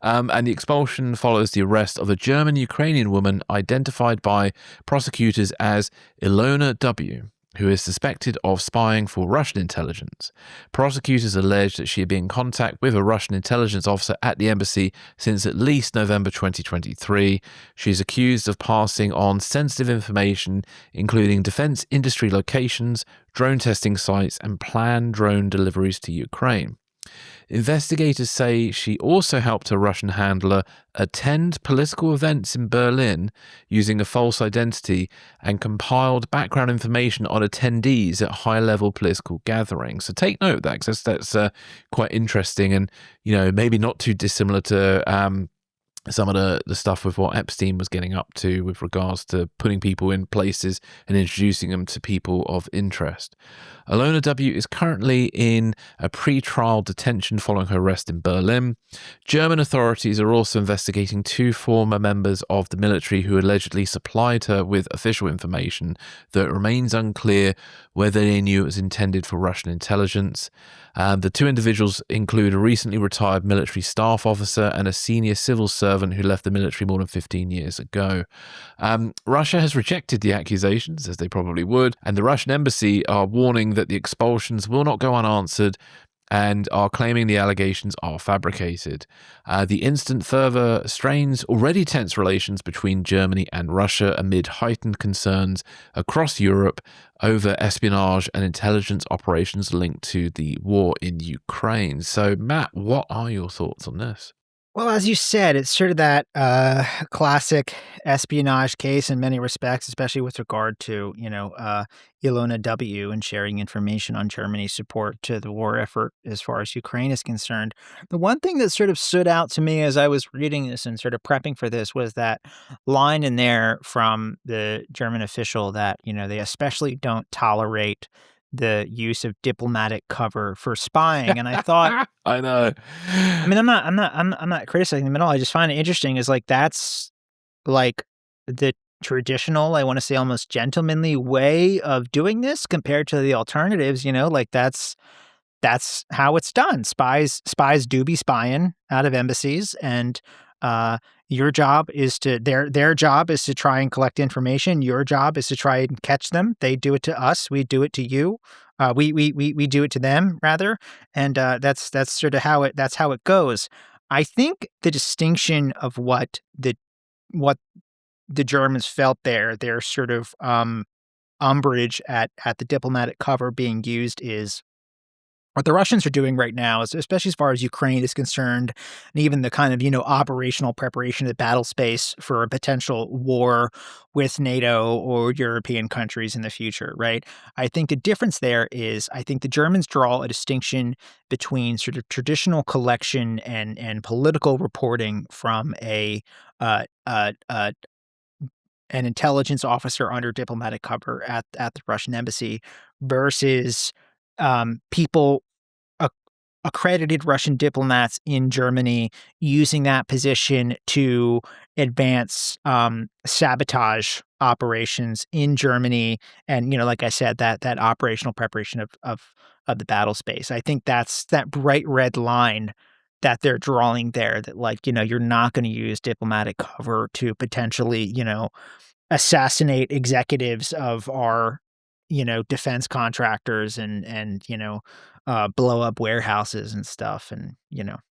And the expulsion follows the arrest of a German-Ukrainian woman identified by prosecutors as Ilona W. who is suspected of spying for Russian intelligence. Prosecutors allege that she had been in contact with a Russian intelligence officer at the embassy since at least November 2023. She is accused of passing on sensitive information, including defense industry locations, drone testing sites, and planned drone deliveries to Ukraine. Investigators say she also helped a Russian handler attend political events in Berlin using a false identity and compiled background information on attendees at high-level political gatherings. So take note of that, because that's quite interesting and, maybe not too dissimilar to some of the stuff with what Epstein was getting up to with regards to putting people in places and introducing them to people of interest. Ilona W. is currently in a pre-trial detention following her arrest in Berlin. German authorities are also investigating 2 former members of the military who allegedly supplied her with official information, though it remains unclear whether they knew it was intended for Russian intelligence. The 2 individuals include a recently retired military staff officer and a senior civil servant who left the military more than 15 years ago. Russia has rejected the accusations, as they probably would, and the Russian embassy are warning that the expulsions will not go unanswered and are claiming the allegations are fabricated. The incident further strains already tense relations between Germany and Russia amid heightened concerns across Europe over espionage and intelligence operations linked to the war in Ukraine. So, Matt, what are your thoughts on this? Well, as you said, it's sort of that classic espionage case in many respects, especially with regard to, Ilona W. and sharing information on Germany's support to the war effort as far as Ukraine is concerned. The one thing that sort of stood out to me as I was reading this and sort of prepping for this was that line in there from the German official that, they especially don't tolerate the use of diplomatic cover for spying. And I thought, I know. I mean, I'm not criticizing them at all. I just find it interesting is that's like the traditional, I want to say almost gentlemanly way of doing this compared to the alternatives, that's how it's done. Spies do be spying out of embassies, and your job is to their job is to try and collect information. Your job is to try and catch them. They do it to us. We do it to you. We do it to them rather. And that's sort of how it goes. I think the distinction of what the Germans felt their sort of umbrage at the diplomatic cover being used is what the Russians are doing right now, is, especially as far as Ukraine is concerned, and even the kind of, operational preparation of the battle space for a potential war with NATO or European countries in the future, right? I think the difference there is, I think the Germans draw a distinction between sort of traditional collection and political reporting from an intelligence officer under diplomatic cover at the Russian embassy versus people, accredited Russian diplomats in Germany, using that position to advance sabotage operations in Germany, and like I said, that operational preparation of the battle space. I think that's that bright red line that they're drawing there. That you're not going to use diplomatic cover to potentially assassinate executives of our defense contractors and blow up warehouses and stuff, and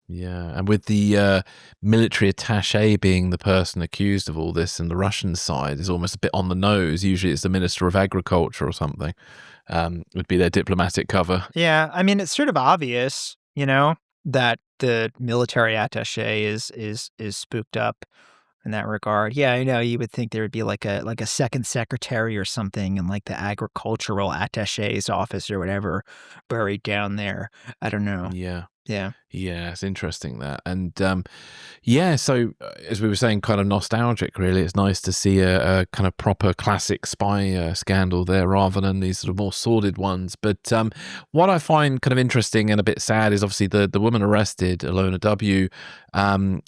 Yeah, and with the military attaché being the person accused of all this, and the Russian side is almost a bit on the nose. Usually it's the Minister of Agriculture or something, would be their diplomatic cover. Yeah, I mean, it's sort of obvious, that the military attaché is spooked up in that regard. Yeah, I know, you would think there would be like a second secretary or something in like the agricultural attaché's office or whatever buried down there. I don't know. Yeah. Yeah. Yeah, it's interesting that. And so as we were saying, kind of nostalgic, really. It's nice to see a kind of proper classic spy scandal there rather than these sort of more sordid ones. But what I find kind of interesting and a bit sad is obviously the woman arrested, Ilona W.,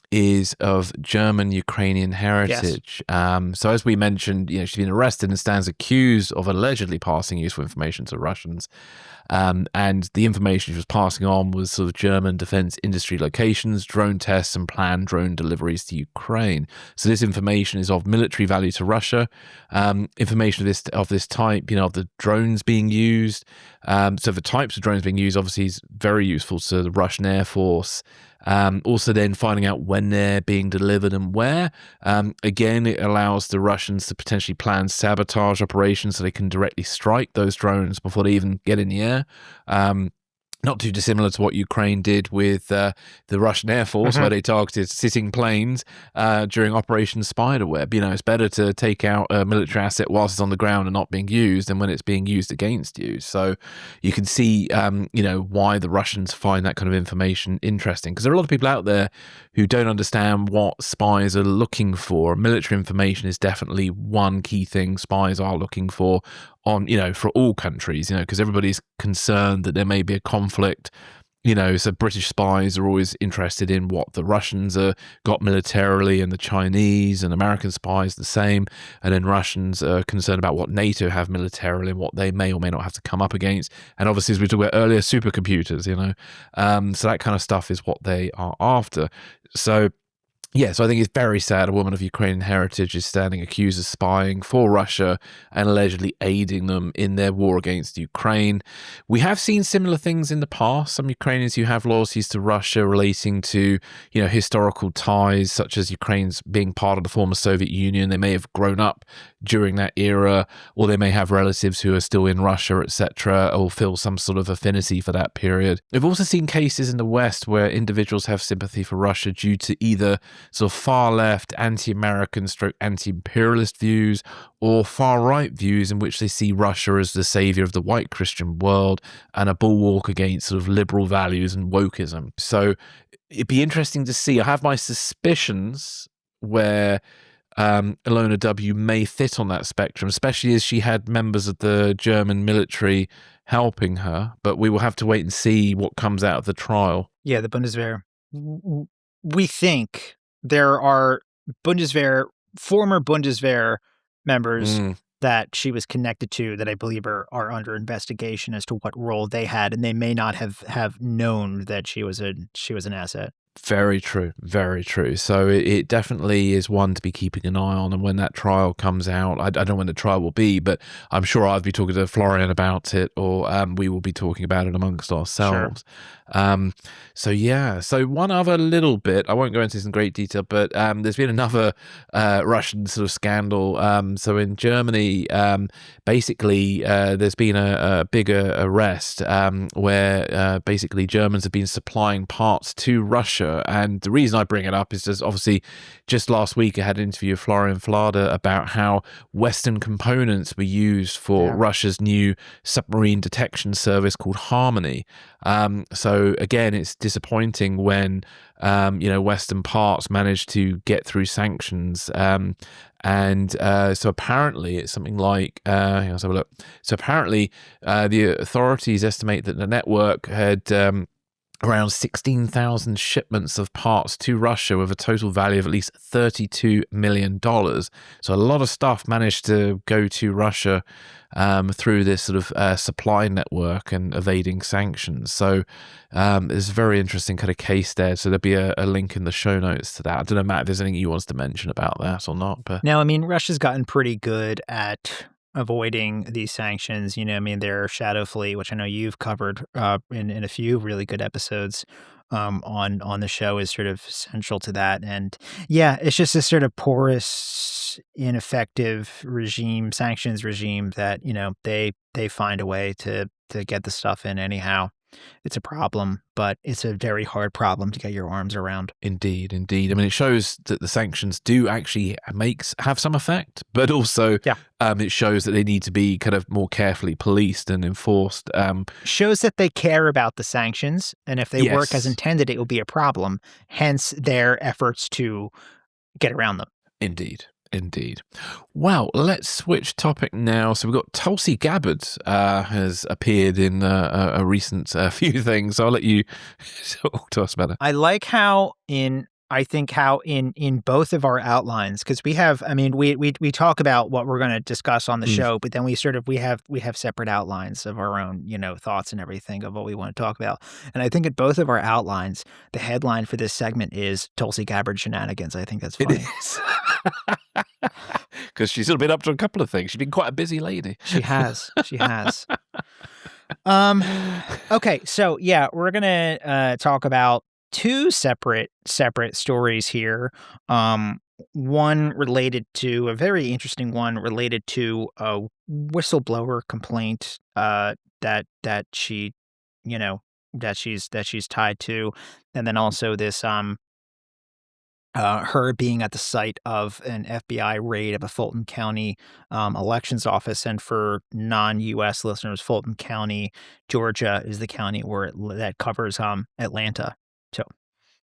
is of German-Ukrainian heritage. Yes. So as we mentioned, she's been arrested and stands accused of allegedly passing useful information to Russians. And the information she was passing on was sort of German defense industry locations, drone tests, and planned drone deliveries to Ukraine. So this information is of military value to Russia. Information of this type, of the drones being used. So the types of drones being used obviously is very useful to the Russian Air Force. Also then finding out when they're being delivered and where. Again, it allows the Russians to potentially plan sabotage operations so they can directly strike those drones before they even get in the air. Not too dissimilar to what Ukraine did with the Russian Air Force, where they targeted sitting planes during Operation Spiderweb. It's better to take out a military asset whilst it's on the ground and not being used than when it's being used against you. So you can see, why the Russians find that kind of information interesting. Because there are a lot of people out there who don't understand what spies are looking for. Military information is definitely one key thing spies are looking for for all countries, because everybody's concerned that there may be a conflict, so British spies are always interested in what the Russians got militarily, and the Chinese and American spies the same. And then Russians are concerned about what NATO have militarily and what they may or may not have to come up against. And obviously, as we talked about earlier, supercomputers, so that kind of stuff is what they are after. So I think it's very sad a woman of Ukrainian heritage is standing accused of spying for Russia and allegedly aiding them in their war against Ukraine. We have seen similar things in the past. Some Ukrainians who have loyalties to Russia relating to, historical ties, such as Ukraine's being part of the former Soviet Union. They may have grown up during that era, or they may have relatives who are still in Russia, etc., or feel some sort of affinity for that period. We've also seen cases in the West where individuals have sympathy for Russia due to either sort of far-left, anti-American / anti-imperialist views, or far-right views in which they see Russia as the savior of the white Christian world and a bulwark against sort of liberal values and wokeism. So it'd be interesting to see. I have my suspicions where Ilona W. may fit on that spectrum, especially as she had members of the German military helping her. But we will have to wait and see what comes out of the trial. Yeah, the Bundeswehr. We think there are former Bundeswehr members that she was connected to that I believe are under investigation as to what role they had, and they may not have known that she was an asset. Very true. Very true. So it definitely is one to be keeping an eye on. And when that trial comes out, I don't know when the trial will be, but I'm sure I'll be talking to Florian about it, or we will be talking about it amongst ourselves. Sure. So one other little bit, I won't go into this in great detail, but there's been another Russian sort of scandal. So in Germany, basically, there's been a bigger arrest where basically Germans have been supplying parts to Russia. And the reason I bring it up is just obviously just last week I had an interview with Florian Flada about how Western components were used for Russia's new submarine detection service called Harmony. So again, it's disappointing when Western parts manage to get through sanctions. So apparently it's something like, let's have a look. So apparently the authorities estimate that the network had around 16,000 shipments of parts to Russia with a total value of at least $32 million. So a lot of stuff managed to go to Russia through this sort of supply network and evading sanctions. So it's a very interesting kind of case there. So there'll be a link in the show notes to that. I don't know, Matt, if there's anything you want to mention about that or not. But no, I mean, Russia's gotten pretty good at avoiding these sanctions. Their shadow fleet, which I know you've covered in a few really good episodes on the show, is sort of central to that. And yeah, it's just this sort of porous, ineffective sanctions regime that, they find a way to get the stuff in anyhow. It's a problem, but it's a very hard problem to get your arms around. Indeed. I mean, it shows that the sanctions do actually have some effect, but also it shows that they need to be kind of more carefully policed and enforced. Shows that they care about the sanctions, and if they work as intended, it will be a problem, hence their efforts to get around them. Indeed. Well, let's switch topic now. So we've got Tulsi Gabbard has appeared in a recent few things. So I'll let you talk to us about it. I like how in I think how in both of our outlines, because we have, I mean, we talk about what we're going to discuss on the show, but then we have separate outlines of our own, thoughts and everything of what we want to talk about. And I think in both of our outlines, the headline for this segment is Tulsi Gabbard shenanigans. I think that's funny. It is. Because she's been up to a couple of things. She's been quite a busy lady. She has. Okay, so yeah, we're gonna talk about two separate stories here. One related to a very interesting one related to a whistleblower complaint that she, that she's tied to, and then also this her being at the site of an FBI raid of a Fulton County elections office. And for non-U.S. listeners, Fulton County, Georgia, is the county that covers Atlanta. So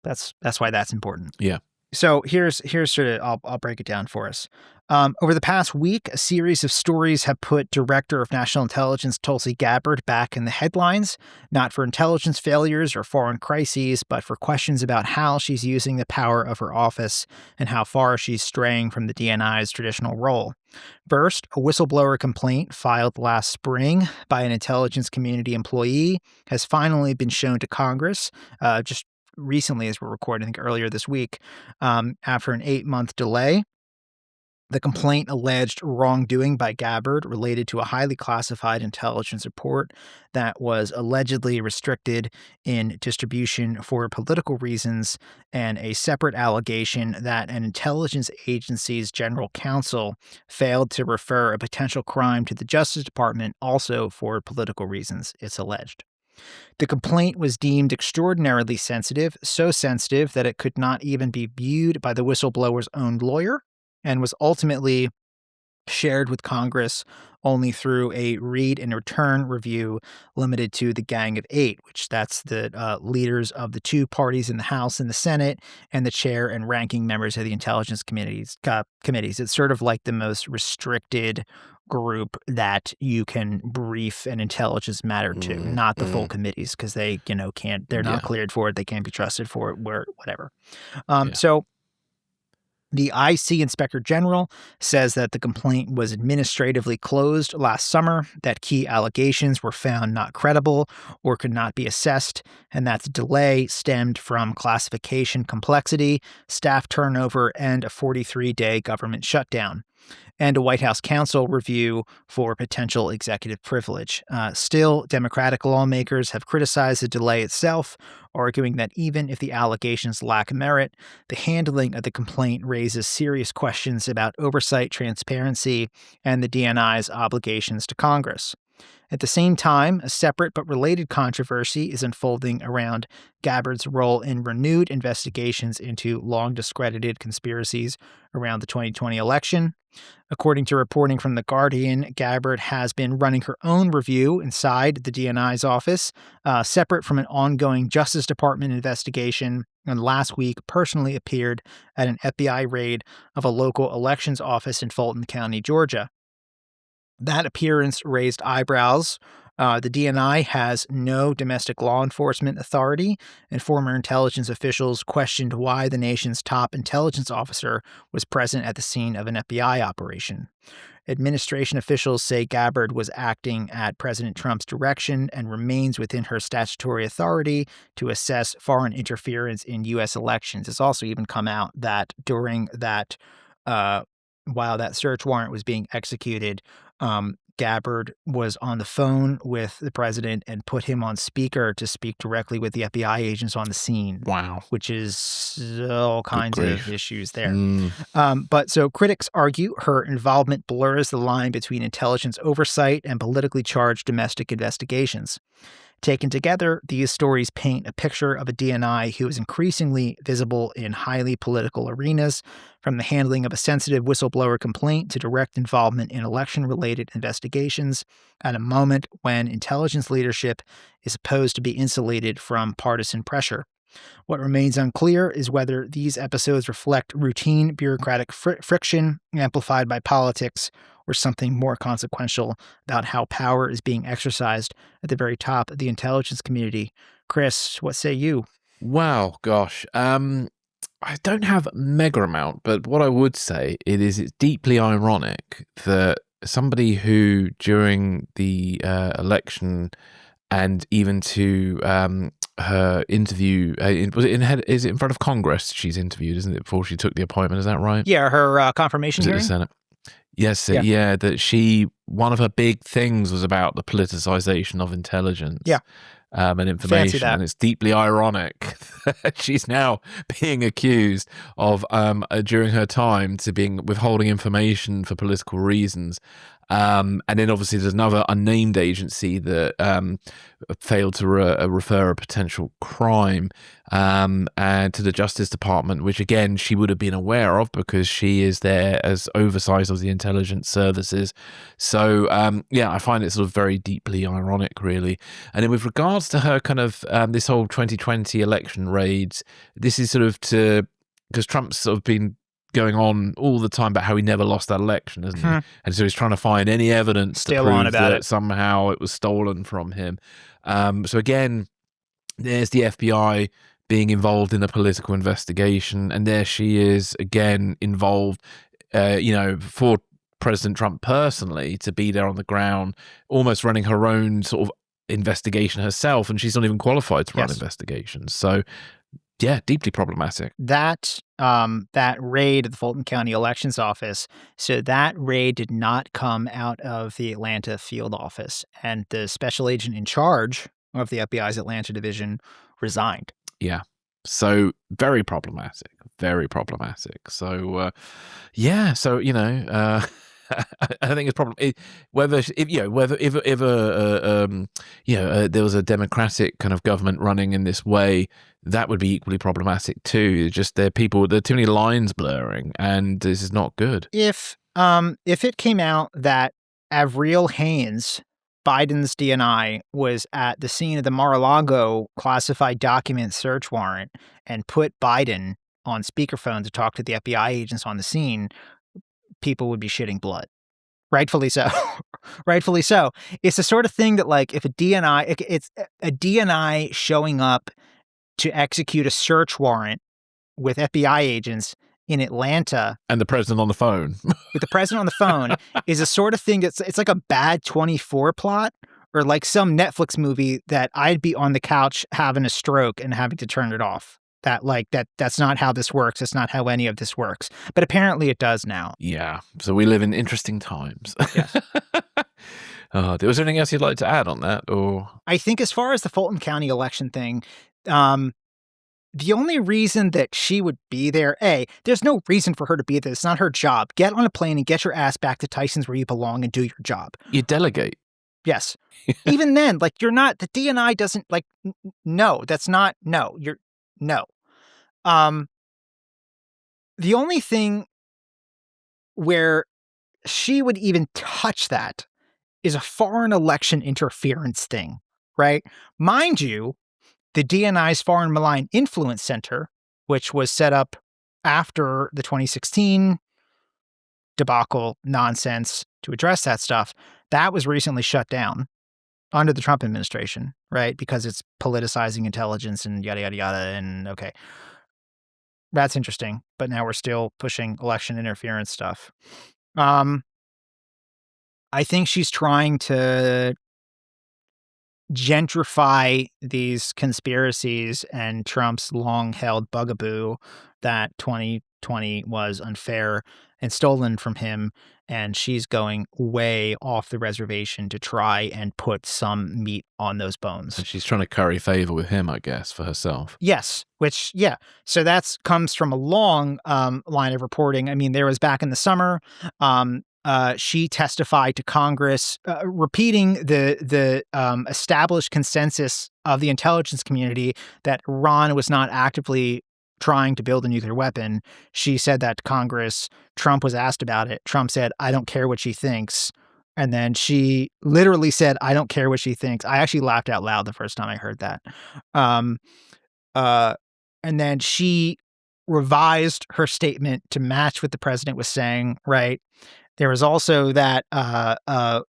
that's why that's important. Yeah. So here's sort of, I'll break it down for us. Over the past week, a series of stories have put Director of National Intelligence Tulsi Gabbard back in the headlines, not for intelligence failures or foreign crises, but for questions about how she's using the power of her office and how far she's straying from the DNI's traditional role. First, a whistleblower complaint filed last spring by an intelligence community employee has finally been shown to Congress, just recently, as we're recording, I think earlier this week, after an 8-month delay. The complaint alleged wrongdoing by Gabbard related to a highly classified intelligence report that was allegedly restricted in distribution for political reasons, and a separate allegation that an intelligence agency's general counsel failed to refer a potential crime to the Justice Department also for political reasons, it's alleged. The complaint was deemed extraordinarily sensitive, so sensitive that it could not even be viewed by the whistleblower's own lawyer, and was ultimately shared with Congress only through a read and return review limited to the Gang of Eight, which that's the leaders of the two parties in the House and the Senate, and the chair and ranking members of the intelligence committees. It's sort of like the most restricted group that you can brief an intelligence matter to, not the full committees, because they, can't, they're not cleared for it, they can't be trusted for it, whatever. So the IC Inspector General says that the complaint was administratively closed last summer, that key allegations were found not credible or could not be assessed, and that the delay stemmed from classification complexity, staff turnover, and a 43-day government shutdown, and a White House counsel review for potential executive privilege. Still, Democratic lawmakers have criticized the delay itself, arguing that even if the allegations lack merit, the handling of the complaint raises serious questions about oversight, transparency, and the DNI's obligations to Congress. At the same time, a separate but related controversy is unfolding around Gabbard's role in renewed investigations into long-discredited conspiracies around the 2020 election. According to reporting from The Guardian, Gabbard has been running her own review inside the DNI's office, separate from an ongoing Justice Department investigation, and last week personally appeared at an FBI raid of a local elections office in Fulton County, Georgia. That appearance raised eyebrows. The DNI has no domestic law enforcement authority, and former intelligence officials questioned why the nation's top intelligence officer was present at the scene of an FBI operation. Administration officials say Gabbard was acting at President Trump's direction and remains within her statutory authority to assess foreign interference in U.S. elections. It's also even come out that during that, while that search warrant was being executed, Gabbard was on the phone with the president and put him on speaker to speak directly with the FBI agents on the scene. Wow. Which is all kinds of issues there. But so critics argue her involvement blurs the line between intelligence oversight and politically charged domestic investigations. Taken together, these stories paint a picture of a DNI who is increasingly visible in highly political arenas, from the handling of a sensitive whistleblower complaint to direct involvement in election-related investigations, at a moment when intelligence leadership is supposed to be insulated from partisan pressure. What remains unclear is whether these episodes reflect routine bureaucratic friction amplified by politics, or something more consequential about how power is being exercised at the very top of the intelligence community. Chris, what say you? Wow, gosh. I don't have mega amount, but what I would say it's deeply ironic that somebody who during the election and even to her interview, is it in front of Congress she's interviewed, isn't it, before she took the appointment? Is that right? Yeah, her confirmation hearing? The Senate? Yes, yeah, that one of her big things was about the politicization of intelligence. Yeah. And information, and it's deeply ironic that she's now being accused of, during her time, to being withholding information for political reasons. And then obviously there's another unnamed agency that failed to refer a potential crime and to the Justice Department, which again she would have been aware of because she is there as oversight of the intelligence services. So I find it sort of very deeply ironic, really. And then with regards to her kind of this whole 2020 election raids, this is sort of because Trump's sort of been going on all the time about how he never lost that election, isn't he? And so he's trying to find any evidence to prove that somehow it was stolen from him. So again, there's the FBI being involved in a political investigation, and there she is again involved, for President Trump personally to be there on the ground, almost running her own sort of investigation herself, and she's not even qualified to run investigations. So yeah, deeply problematic. That raid at the Fulton County Elections Office, so that raid did not come out of the Atlanta field office, and the special agent in charge of the FBI's Atlanta division resigned. Yeah. So very problematic, very problematic. So, I think it's probably whether there was a democratic kind of government running in this way, that would be equally problematic too. It's just there are too many lines blurring, and this is not good. If it came out that Avril Haines, Biden's DNI, was at the scene of the Mar-a-Lago classified document search warrant and put Biden on speakerphone to talk to the FBI agents on the scene, people would be shitting blood. Rightfully so. Rightfully so. It's the sort of thing that, like, if it's a DNI showing up to execute a search warrant with FBI agents in Atlanta, and the president on the phone with the president on the phone, is a sort of thing it's like a bad 24 plot, or like some Netflix movie that I'd be on the couch having a stroke and having to turn it off. That's not how this works. It's not how any of this works. But apparently it does now. Yeah. So we live in interesting times. Yes. Was there anything else you'd like to add on that? Or I think as far as the Fulton County election thing, the only reason that she would be there, there's no reason for her to be there. It's not her job. Get on a plane and get your ass back to Tyson's where you belong and do your job. You delegate. Yes. Even then, like, you're not, the DNI doesn't, like, no, that's not, no, you're, no. The only thing where she would even touch that is a foreign election interference thing, right? Mind you, the DNI's Foreign Malign Influence Center, which was set up after the 2016 debacle nonsense to address that stuff, that was recently shut down under the Trump administration, right? Because it's politicizing intelligence and yada, yada, yada. And okay, that's interesting. But now we're still pushing election interference stuff. I think she's trying to gentrify these conspiracies and Trump's long-held bugaboo that 2020 was unfair and stolen from him, and she's going way off the reservation to try and put some meat on those bones. And she's trying to curry favor with him, I guess, for herself. Yes, which, yeah. So that comes from a long line of reporting. I mean, there was back in the summer, she testified to Congress, repeating the established consensus of the intelligence community that Iran was not actively trying to build a nuclear weapon. She said that to Congress. Trump was asked about it. Trump said, "I don't care what she thinks." And then she literally said, "I don't care what she thinks." I actually laughed out loud the first time I heard that. And then she revised her statement to match what the president was saying, right? There was also that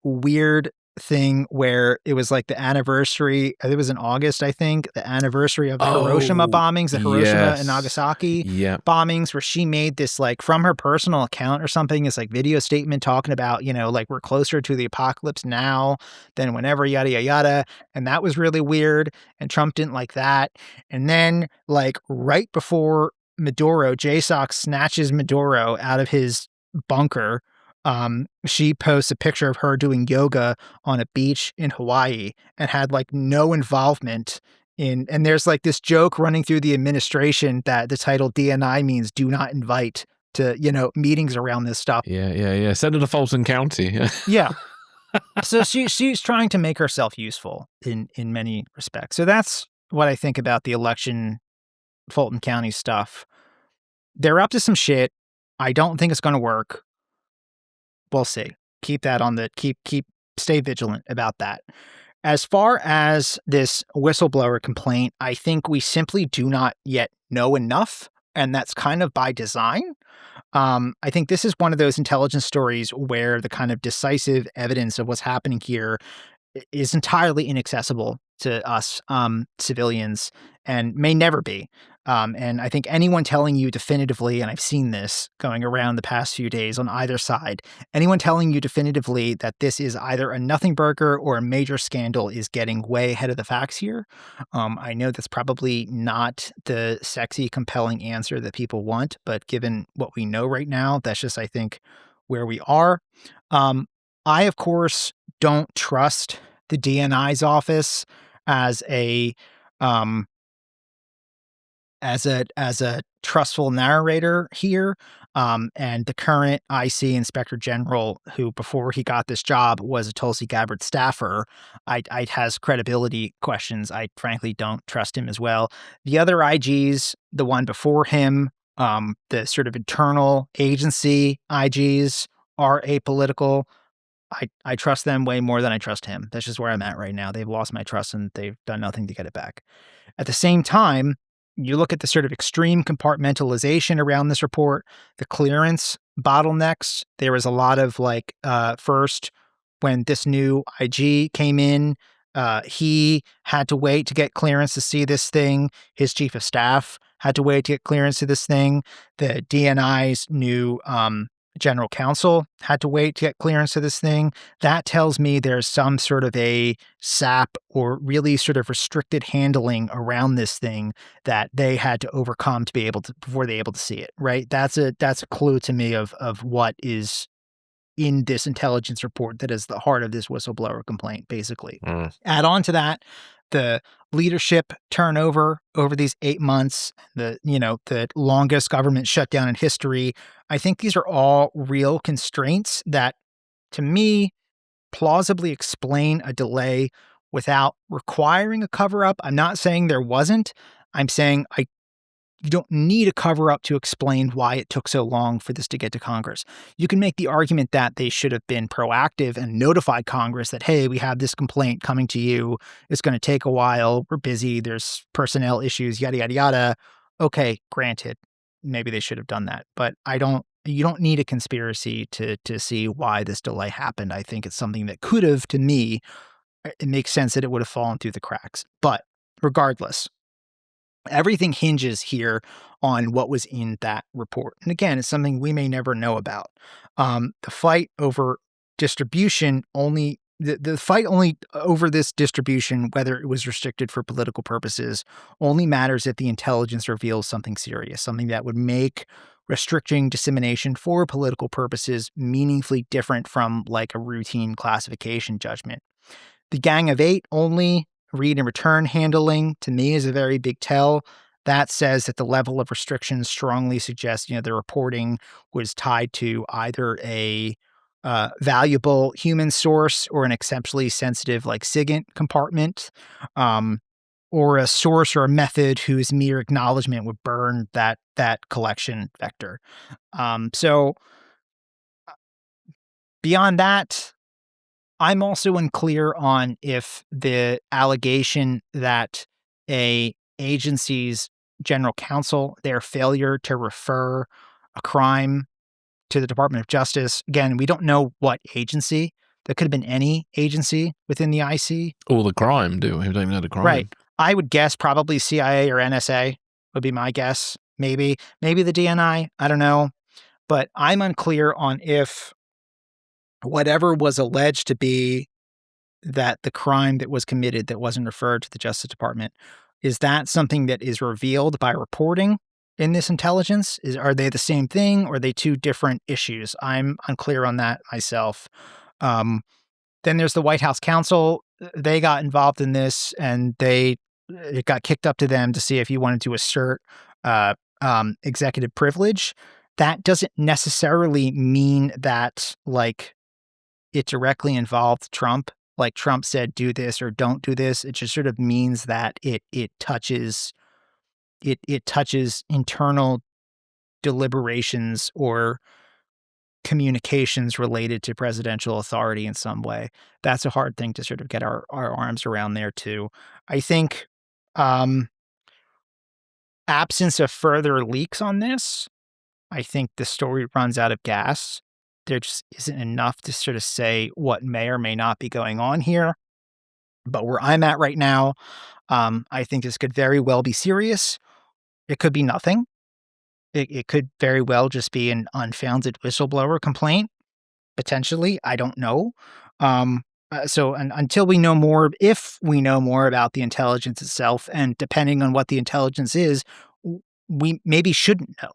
weird thing where it was like the anniversary, it was in August, I think, the anniversary of the Hiroshima bombings, the Hiroshima and Nagasaki bombings, where she made this, like, from her personal account or something, this like video statement talking about, you know, like, we're closer to the apocalypse now than whenever, yada, yada, yada. And that was really weird. And Trump didn't like that. And then, like, right before Maduro, JSOC snatches Maduro out of his bunker, she posts a picture of her doing yoga on a beach in Hawaii and had like no involvement in, and there's like this joke running through the administration that the title DNI means do not invite to, you know, meetings around this stuff. Yeah. Senator Fulton County. Yeah. So she's trying to make herself useful in many respects. So that's what I think about the election, Fulton County stuff. They're up to some shit. I don't think it's going to work. We'll see. Keep that on the stay vigilant about that. As far as this whistleblower complaint, I think we simply do not yet know enough, and that's kind of by design. I think this is one of those intelligence stories where the kind of decisive evidence of what's happening here is entirely inaccessible to us civilians and may never be. And I think anyone telling you definitively, and I've seen this going around the past few days on either side, anyone telling you definitively that this is either a nothing burger or a major scandal is getting way ahead of the facts here. I know that's probably not the sexy, compelling answer that people want, but given what we know right now, that's just, I think, where we are. I, of course, don't trust the DNI's office as a trustful narrator here. And the current IC Inspector General, who before he got this job was a Tulsi Gabbard staffer, I has credibility questions. I frankly don't trust him as well. The other IGs, the one before him, the sort of internal agency IGs are apolitical. I trust them way more than I trust him. That's just where I'm at right now. They've lost my trust and they've done nothing to get it back. At the same time, you look at the sort of extreme compartmentalization around this report, the clearance bottlenecks. There was a lot of like, first, when this new IG came in, he had to wait to get clearance to see this thing. His chief of staff had to wait to get clearance to this thing. The DNI's new general counsel had to wait to get clearance to this thing. That tells me there's some sort of a SAP or really sort of restricted handling around this thing that they had to overcome to be able to, before they able to see it, right? That's a clue to me of what is in this intelligence report that is the heart of this whistleblower complaint, basically. Add on to that, the leadership turnover over these 8 months, the longest government shutdown in history. I think these are all real constraints that, to me, plausibly explain a delay without requiring a cover-up. I'm not saying there wasn't. I'm saying you don't need a cover-up to explain why it took so long for this to get to Congress. You can make the argument that they should have been proactive and notified Congress that, hey, we have this complaint coming to you. It's going to take a while. We're busy. There's personnel issues, yada, yada, yada. Okay, granted, maybe they should have done that. But you don't need a conspiracy to see why this delay happened. I think it's something that could have, to me, it makes sense that it would have fallen through the cracks. But regardless, everything hinges here on what was in that report. And again, it's something we may never know about. The fight over distribution the fight only over this distribution, whether it was restricted for political purposes, only matters if the intelligence reveals something serious, something that would make restricting dissemination for political purposes meaningfully different from like a routine classification judgment. The Gang of Eight only read and return handling, to me, is a very big tell. That says that the level of restrictions strongly suggests, the reporting was tied to either a valuable human source or an exceptionally sensitive, like SIGINT compartment, or a source or a method whose mere acknowledgement would burn that collection vector. So beyond that, I'm also unclear on if the allegation that a agency's general counsel, their failure to refer a crime to the Department of Justice, again, we don't know what agency That could have been any agency within the IC. Or the crime, we don't even know the crime. Right. I would guess probably CIA or NSA would be my guess. Maybe the DNI. I don't know. But I'm unclear on if whatever was alleged to be that the crime that was committed that wasn't referred to the Justice Department, is that something that is revealed by reporting in this intelligence? Are they the same thing, or are they two different issues? I'm unclear on that myself. Then there's the White House counsel. They got involved in this, and it got kicked up to them to see if you wanted to assert executive privilege. That doesn't necessarily mean that like it directly involved Trump. Like Trump said, do this or don't do this. It just sort of means that it touches internal deliberations or communications related to presidential authority in some way. That's a hard thing to sort of get our arms around there too. I think absence of further leaks on this, I think the story runs out of gas. There just isn't enough to sort of say what may or may not be going on here. But where I'm at right now, I think this could very well be serious. It could be nothing. It could very well just be an unfounded whistleblower complaint, potentially. I don't know. So until we know more, if we know more about the intelligence itself, and depending on what the intelligence is, we maybe shouldn't know.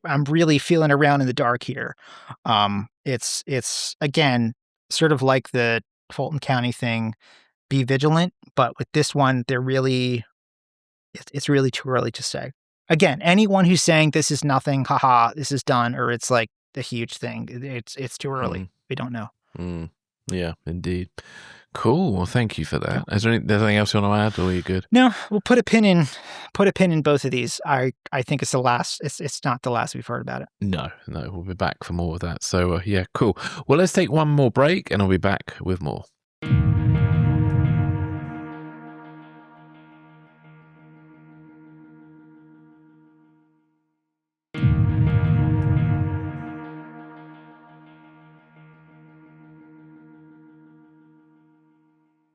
I'm really feeling around in the dark here. It's again, sort of like the Fulton County thing, be vigilant, but with this one, it's really too early to say. Again, anyone who's saying this is nothing, haha, this is done, or it's like a huge thing, it's too early. We don't know. Yeah, indeed. Cool. Well, thank you for that. Is there anything else you want to add, or are you good? No, we'll put a pin in both of these. I think it's the last. It's not the last we've heard about it. No, we'll be back for more of that. So yeah, cool. Well, let's take one more break, and I'll be back with more.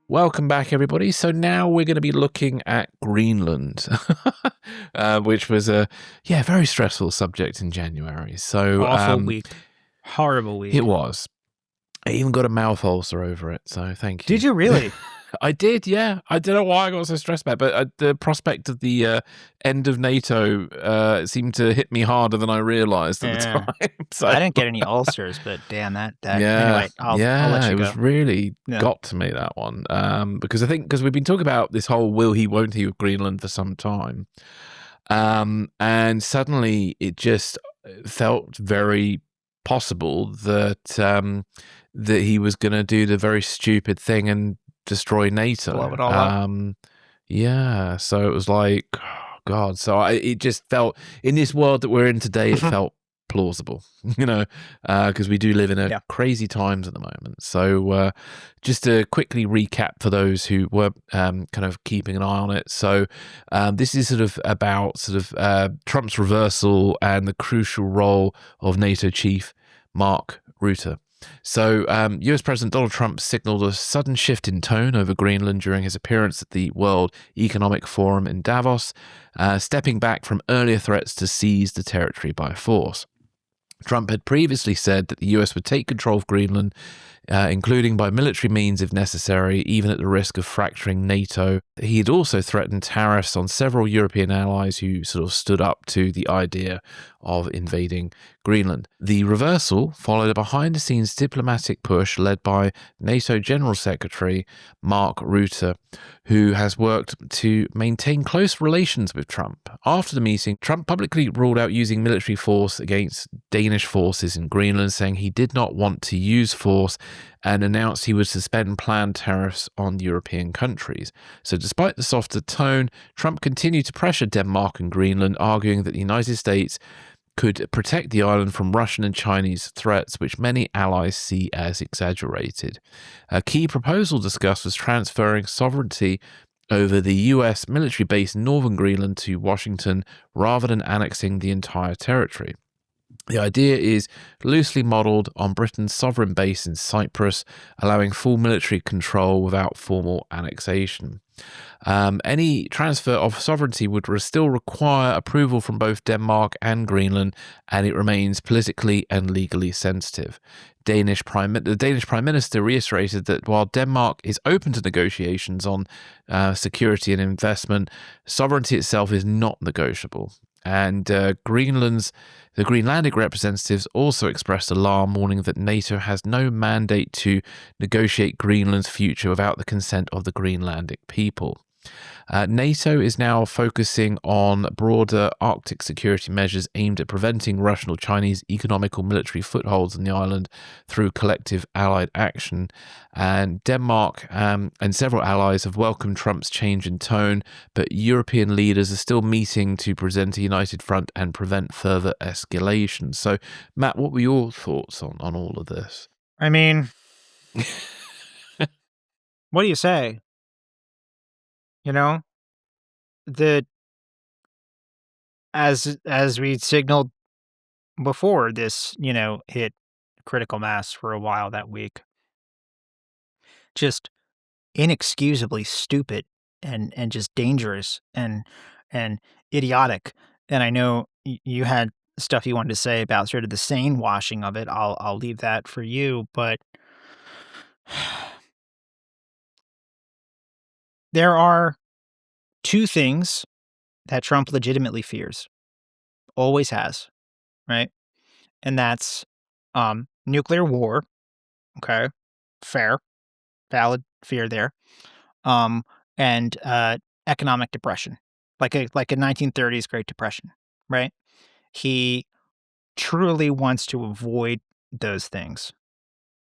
Welcome back, everybody. So now we're going to be looking at Greenland, which was a very stressful subject in January. So awful week, horrible week. It was. I even got a mouth ulcer over it. So thank you. Did you really? I did, yeah. I don't know why I got so stressed about it, but the prospect of the end of NATO seemed to hit me harder than I realized at the time. So I didn't get any ulcers, but damn that. Anyway, I'll let you go. It was really got to me, that one. Because we've been talking about this whole will he, won't he with Greenland for some time. And suddenly it just felt very possible that he was going to do the very stupid thing and destroy NATO. Blow it all up. Yeah, so it was like, oh God. So it just felt, in this world that we're in today, it felt plausible, because we do live in crazy times at the moment. So just to quickly recap for those who were kind of keeping an eye on it. So this is sort of about Trump's reversal and the crucial role of NATO chief Mark Rutte. So, US President Donald Trump signaled a sudden shift in tone over Greenland during his appearance at the World Economic Forum in Davos, stepping back from earlier threats to seize the territory by force. Trump had previously said that the US would take control of Greenland, including by military means if necessary, even at the risk of fracturing NATO. He had also threatened tariffs on several European allies who sort of stood up to the idea of invading Greenland. The reversal followed a behind-the-scenes diplomatic push led by NATO General Secretary Mark Rutte, who has worked to maintain close relations with Trump. After the meeting, Trump publicly ruled out using military force against Danish forces in Greenland, saying he did not want to use force, and announced he would suspend planned tariffs on European countries. So despite the softer tone, Trump continued to pressure Denmark and Greenland, arguing that the United States could protect the island from Russian and Chinese threats, which many allies see as exaggerated. A key proposal discussed was transferring sovereignty over the US military base in northern Greenland to Washington rather than annexing the entire territory. The idea is loosely modelled on Britain's sovereign base in Cyprus, allowing full military control without formal annexation. Any transfer of sovereignty would still require approval from both Denmark and Greenland, and it remains politically and legally sensitive. The Danish Prime Minister reiterated that while Denmark is open to negotiations on security and investment, sovereignty itself is not negotiable. And the Greenlandic representatives also expressed alarm, warning that NATO has no mandate to negotiate Greenland's future without the consent of the Greenlandic people. NATO is now focusing on broader Arctic security measures aimed at preventing Russian or Chinese economic or military footholds in the island through collective allied action. And Denmark and several allies have welcomed Trump's change in tone, but European leaders are still meeting to present a united front and prevent further escalation. So, Matt, what were your thoughts on all of this? I mean, what do you say? You know, as we signaled before, this, hit critical mass for a while that week. Just inexcusably stupid and just dangerous and idiotic. And I know you had stuff you wanted to say about sort of the sane washing of it. I'll leave that for you, but there are two things that Trump legitimately fears, always has, right? And that's nuclear war, okay, fair, valid fear there, and economic depression, like a 1930s Great Depression, right? He truly wants to avoid those things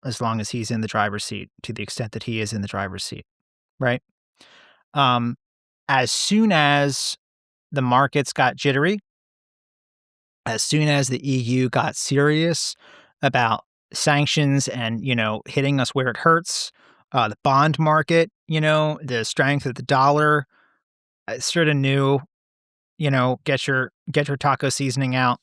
as long as he's in the driver's seat, to the extent that he is in the driver's seat, right? As soon as the markets got jittery, as soon as the EU got serious about sanctions and, hitting us where it hurts, the bond market, the strength of the dollar, I sort of knew, get your taco seasoning out,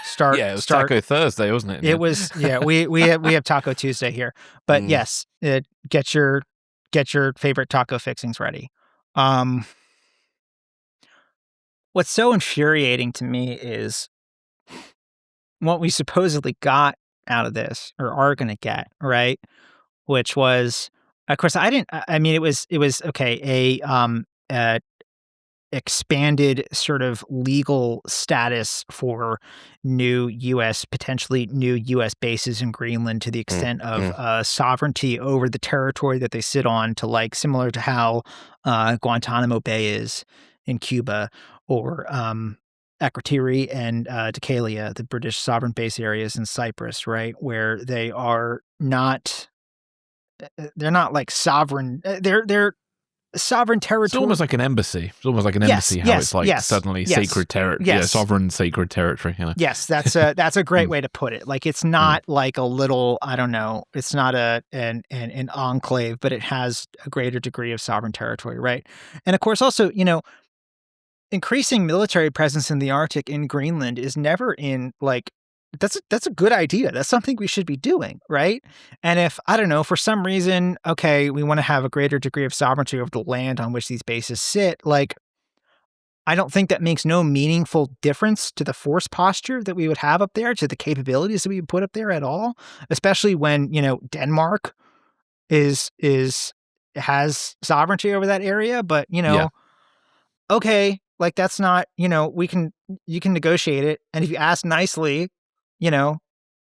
start. Yeah, it was Taco Thursday, wasn't it? It was, yeah, we have Taco Tuesday here. But yes, get your favorite taco fixings ready. What's so infuriating to me is what we supposedly got out of this, or are going to get, right? Which was, of course, it was okay, a expanded sort of legal status for potentially new U.S. bases in Greenland, to the extent of sovereignty over the territory that they sit on, to similar to how Guantanamo Bay is in Cuba, or Akrotiri and Deucalion, the British sovereign base areas in Cyprus, right, where they are not, they're not like sovereign, they're sovereign territory. It's almost like an embassy. It's almost like an embassy. It's like suddenly sacred territory, sovereign sacred territory. Yes, that's a great way to put it. Like, it's not like a little, I don't know, it's not an enclave, but it has a greater degree of sovereign territory, right? And of course, also, increasing military presence in the Arctic, in Greenland, is never in that's a good idea. That's something we should be doing, right? And if, I don't know, for some reason, okay, we want to have a greater degree of sovereignty over the land on which these bases sit, I don't think that makes no meaningful difference to the force posture that we would have up there, to the capabilities that we would put up there at all, especially when, Denmark has sovereignty over that area, but, okay, that's not, you can negotiate it. And if you ask nicely,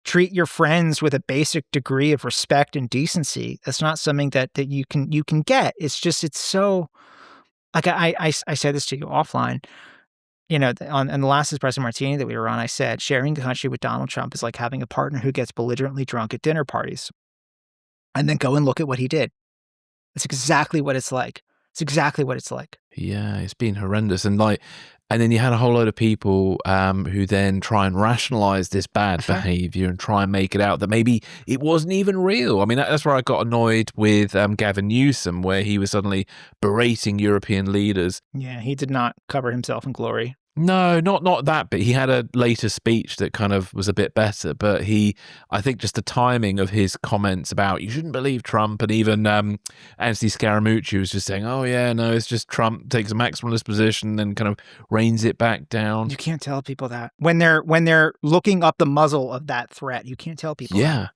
treat your friends with a basic degree of respect and decency. That's not something that you can get. It's just, it's so, I said this to you offline, on the last Espresso Martini that we were on, I said, sharing the country with Donald Trump is like having a partner who gets belligerently drunk at dinner parties. And then go and look at what he did. It's exactly what it's like. It's exactly what it's like. Yeah, it's been horrendous. And then you had a whole load of people who then try and rationalize this bad behavior and try and make it out that maybe it wasn't even real. I mean, that's where I got annoyed with Gavin Newsom, where he was suddenly berating European leaders. Yeah, he did not cover himself in glory. No, not that bit. He had a later speech that kind of was a bit better, but I think just the timing of his comments about you shouldn't believe Trump, and even Anthony Scaramucci was just saying, oh yeah, no, it's just Trump takes a maximalist position and kind of reins it back down. You can't tell people that. When they're looking up the muzzle of that threat, you can't tell people that.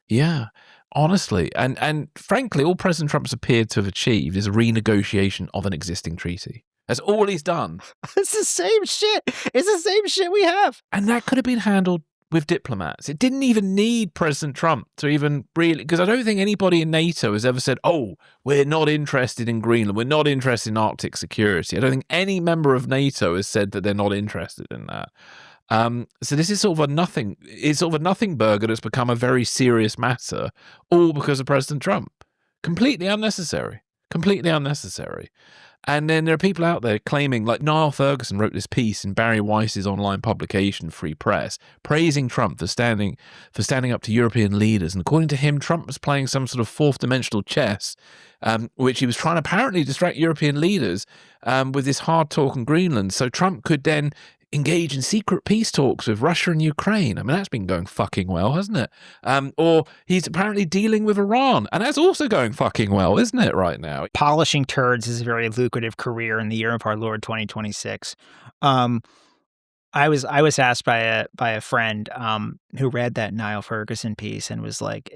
Yeah. Honestly, and frankly, all President Trump's appeared to have achieved is a renegotiation of an existing treaty. That's all he's done. It's the same shit. It's the same shit we have. And that could have been handled with diplomats. It didn't even need President Trump to even really, because I don't think anybody in NATO has ever said, oh, we're not interested in Greenland. We're not interested in Arctic security. I don't think any member of NATO has said that they're not interested in that. So this is sort of it's sort of a nothing burger that's become a very serious matter, all because of President Trump. Completely unnecessary. And then there are people out there claiming, like Niall Ferguson wrote this piece in Barry Weiss's online publication, Free Press, praising Trump for standing up to European leaders. And according to him, Trump was playing some sort of fourth dimensional chess, which he was trying to apparently distract European leaders with this hard talk on Greenland. So Trump could then engage in secret peace talks with Russia and Ukraine. I mean, that's been going fucking well, hasn't it? Or he's apparently dealing with Iran, and that's also going fucking well, isn't it, right now? Polishing turds is a very lucrative career in the year of our Lord 2026. I was asked by a friend who read that Niall Ferguson piece and was like,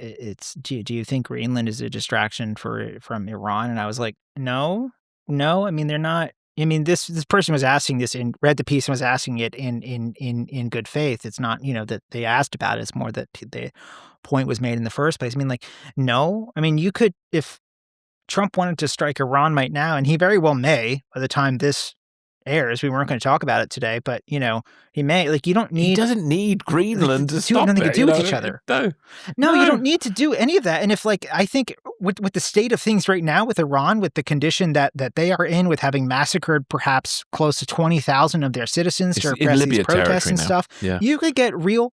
do you think Greenland is a distraction from Iran? And I was like, no. I mean, they're not. I mean, this person was asking this and read the piece and was asking it in good faith. It's not, that they asked about it. It's more that the point was made in the first place. I mean, like, no. I mean, you could, if Trump wanted to strike Iran right now, and he very well may by the time this airs. We weren't going to talk about it today, but, he may. Like, you don't need... He doesn't need Greenland to stop nothing it. to do with each other. No, you don't need to do any of that. And if, I think with the state of things right now with Iran, with the condition that they are in, with having massacred perhaps close to 20,000 of their citizens to repress these protests and stuff, you could get real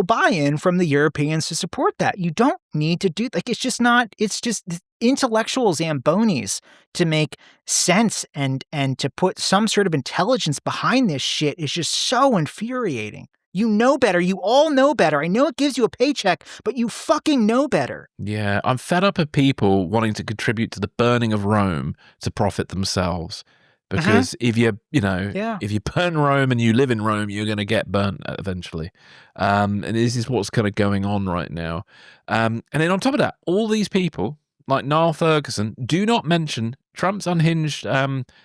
buy-in from the Europeans to support that. You don't need to do, it's just intellectual Zambonis to make sense and to put some sort of intelligence behind this shit is just so infuriating. You know better. You all know better. I know it gives you a paycheck, but you fucking know better. Yeah, I'm fed up of people wanting to contribute to the burning of Rome to profit themselves. Because if you burn Rome and you live in Rome, you're going to get burnt eventually. And this is what's kind of going on right now. And then on top of that, all these people, like Niall Ferguson, do not mention Trump's unhinged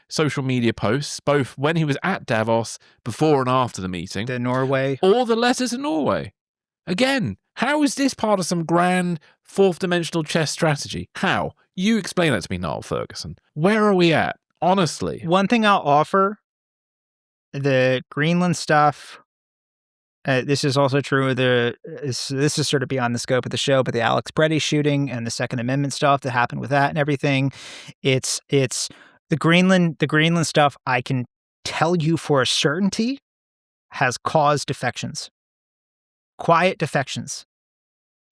social media posts, both when he was at Davos, before and after the meeting. The Norway. Or the letters to Norway. Again, how is this part of some grand fourth dimensional chess strategy? How? You explain that to me, Niall Ferguson. Where are we at? Honestly. One thing I'll offer, the Greenland stuff, this is also true of this is sort of beyond the scope of the show, but the Alex Preddy shooting and the Second Amendment stuff that happened with that and everything, it's the Greenland stuff, I can tell you for a certainty, has caused defections. Quiet defections.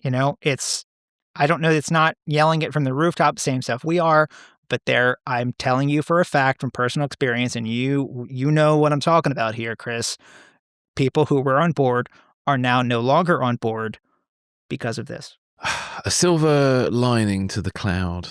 I don't know, it's not yelling it from the rooftop, same stuff we are. But I'm telling you for a fact from personal experience, and you know what I'm talking about here, Chris. People who were on board are now no longer on board because of this. A silver lining to the cloud,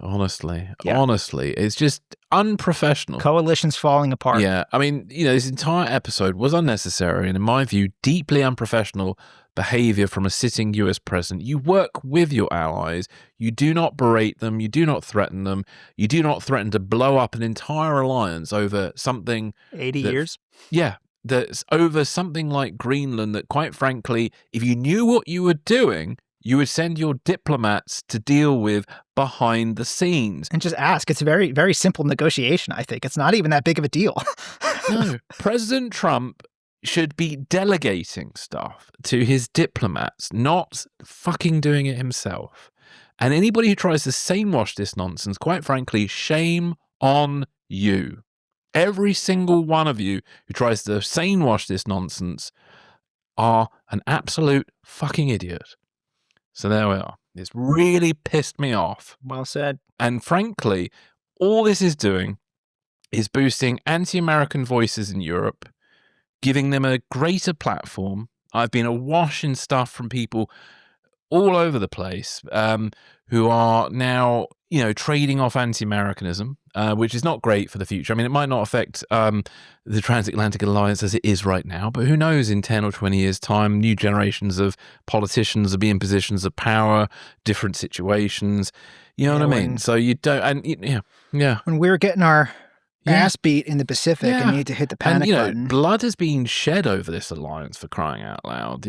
honestly. Yeah. Honestly, it's just unprofessional. Coalitions falling apart. Yeah, I mean, this entire episode was unnecessary and, in my view, deeply unprofessional behavior from a sitting US president. You work with your allies. You do not berate them. You do not threaten them. You do not threaten to blow up an entire alliance over something. 80 years? Yeah, that's over something like Greenland that, quite frankly, if you knew what you were doing, you would send your diplomats to deal with behind the scenes. And just ask. It's a very, very simple negotiation, I think. It's not even that big of a deal. No. President Trump should be delegating stuff to his diplomats, not fucking doing it himself. And anybody who tries to sanewash this nonsense, quite frankly, shame on you. Every single one of you who tries to sanewash this nonsense are an absolute fucking idiot. So there we are. It's really pissed me off. Well said. And frankly, all this is doing is boosting anti-American voices in Europe, giving them a greater platform. I've been awash in stuff from people all over the place who are now, trading off anti-Americanism, which is not great for the future. I mean, it might not affect the transatlantic alliance as it is right now, but who knows, in 10 or 20 years' time, new generations of politicians will be in positions of power, different situations. You know what I mean? So you don't, and yeah. When we're getting our ass beat in the Pacific and need to hit the panic button. Blood has been shed over this alliance, for crying out loud,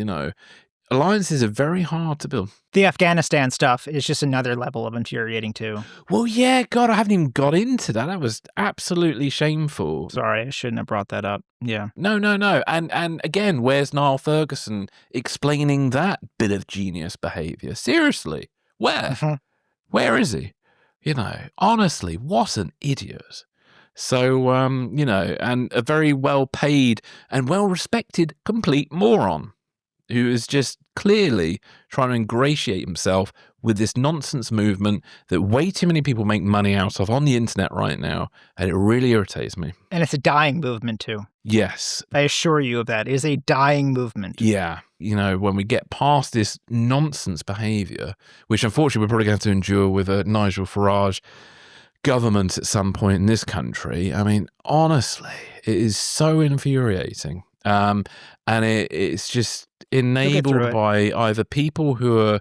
Alliances are very hard to build. The Afghanistan stuff is just another level of infuriating, too. Well, yeah, God, I haven't even got into that. That was absolutely shameful. Sorry, I shouldn't have brought that up. Yeah. No. And again, where's Niall Ferguson explaining that bit of genius behavior? Seriously, where? Mm-hmm. Where is he? Honestly, what an idiot. So, and a very well-paid and well-respected complete moron who is just clearly trying to ingratiate himself with this nonsense movement that way too many people make money out of on the internet right now, and it really irritates me. And it's a dying movement, too. Yes. I assure you of that. It is a dying movement. Yeah. When we get past this nonsense behavior, which unfortunately we're probably going to endure with a Nigel Farage government at some point in this country. I mean, honestly, it is so infuriating. And it's just enabled by either people who are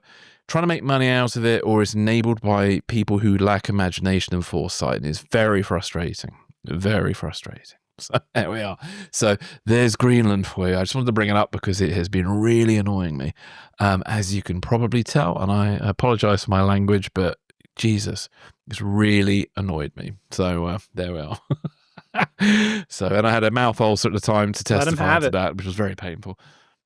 trying to make money out of it, or it's enabled by people who lack imagination and foresight. And it's very frustrating. Very frustrating. So there we are. So there's Greenland for you. I just wanted to bring it up because it has been really annoying me, as you can probably tell. And I apologize for my language, but Jesus, it's really annoyed me. So there we are. And I had a mouth ulcer at the time to testify to that, which was very painful.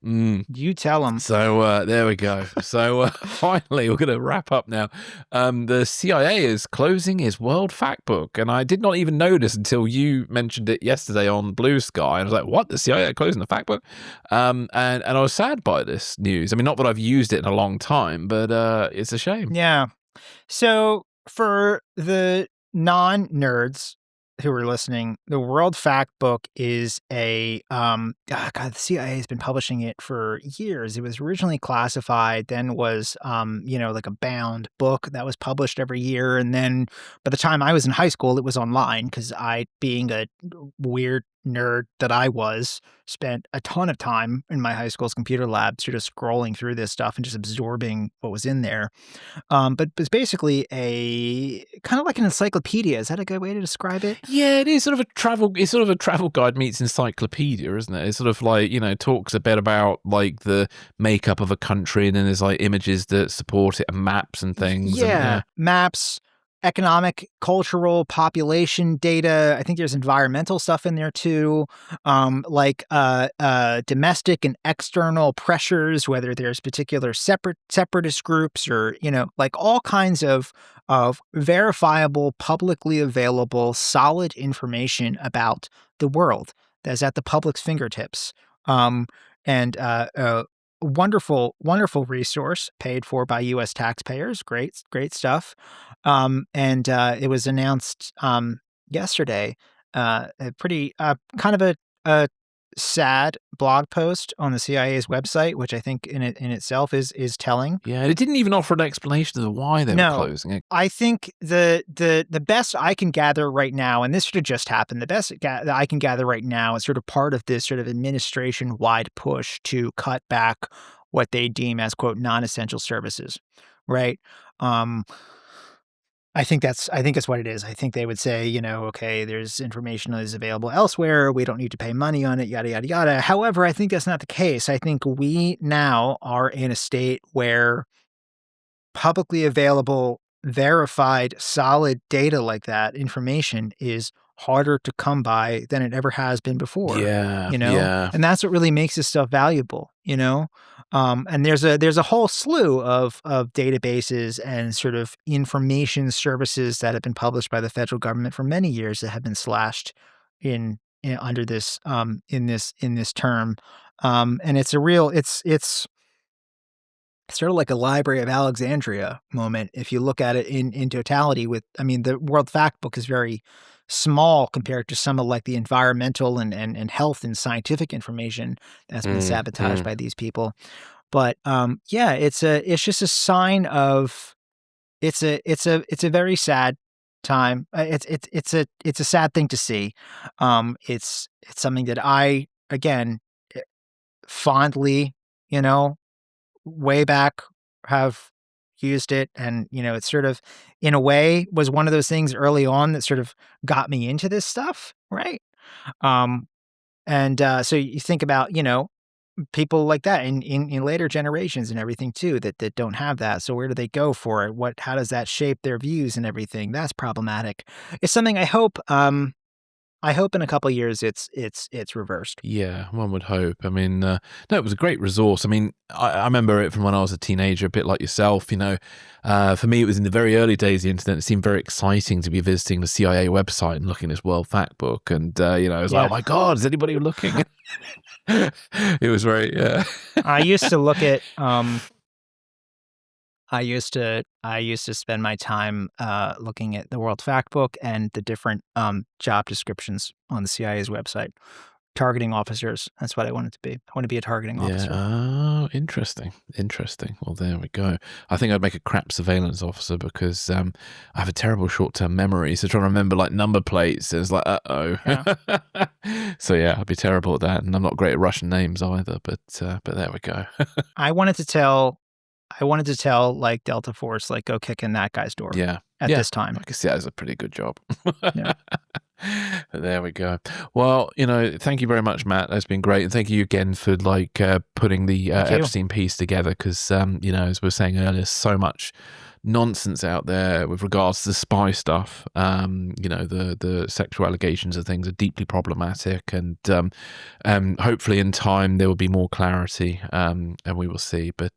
You tell them. So there we go. So finally, we're going to wrap up now. The CIA is closing its World Factbook, and I did not even notice until you mentioned it yesterday on Blue Sky. And I was like, "What? The CIA are closing the Factbook?" And I was sad by this news. I mean, not that I've used it in a long time, but it's a shame. Yeah. So for the non-nerds who are listening, the World Factbook is the CIA has been publishing it for years. It was originally classified, then was, like a bound book that was published every year. And then by the time I was in high school, it was online because I, being a weird nerd that I was, spent a ton of time in my high school's computer lab sort of scrolling through this stuff and just absorbing what was in there. But it's basically a kind of like an encyclopedia. Is that a good way to describe it? Yeah, it is sort of a travel guide meets encyclopedia, isn't it? It's sort of like, talks a bit about like the makeup of a country, and then there's like images that support it and maps and things. Yeah. Maps, economic, cultural, population data. I think there's environmental stuff in there too, like domestic and external pressures, whether there's particular separatist groups or, like all kinds of verifiable, publicly available, solid information about the world that's at the public's fingertips. Wonderful resource paid for by U.S. taxpayers. Great stuff. It was announced yesterday. A pretty kind of a sad blog post on the CIA's website, which I think in itself is telling. Yeah, it didn't even offer an explanation of why they were closing it. I think the best I can gather right now, and this should have just happened, the best that I can gather right now is sort of part of this sort of administration-wide push to cut back what they deem as, quote, non-essential services, right? I think that's what it is. I think they would say, okay, there's information that is available elsewhere. We don't need to pay money on it, yada, yada, yada. However, I think that's not the case. I think we now are in a state where publicly available, verified, solid data like that, information, is harder to come by than it ever has been before. Yeah. And that's what really makes this stuff valuable, and there's a whole slew of databases and sort of information services that have been published by the federal government for many years that have been slashed under this in this term. And it's sort of like a Library of Alexandria moment. If you look at it in totality the World Factbook is very small compared to some of like the environmental and health and scientific information that's been sabotaged by these people. But it's just a sign of it's a very sad time. It's a sad thing to see. It's something that I again fondly, way back have used it, and it's sort of in a way was one of those things early on that sort of got me into this stuff, right? So you think about people like that in later generations and everything too that don't have that. So where do they go for it? How does that shape their views and everything? That's problematic. It's something I hope in a couple of years it's reversed. Yeah, one would hope. I mean, no, it was a great resource. I mean, I remember it from when I was a teenager, a bit like yourself. For me, it was in the very early days of the internet. It seemed very exciting to be visiting the CIA website and looking at this World Factbook. And, I was like, oh my God, is anybody looking? It was very, I used to look at, I used to spend my time looking at the World Factbook and the different job descriptions on the CIA's website. Targeting officers. That's what I wanted to be. I want to be a targeting officer. Oh, interesting. Well, there we go. I think I'd make a crap surveillance officer because I have a terrible short-term memory. So trying to remember like number plates is like, uh-oh. Yeah. So yeah, I'd be terrible at that. And I'm not great at Russian names either, but there we go. I wanted to tell like Delta Force, like go kick in that guy's door. Yeah. At this time. I can see that as a pretty good job. Yeah. There we go. Well, thank you very much, Matt. That's been great. And thank you again for putting the Epstein piece together because, as we were saying earlier, so much nonsense out there with regards to the spy stuff. The sexual allegations of things are deeply problematic, and hopefully in time there will be more clarity, and we will see. But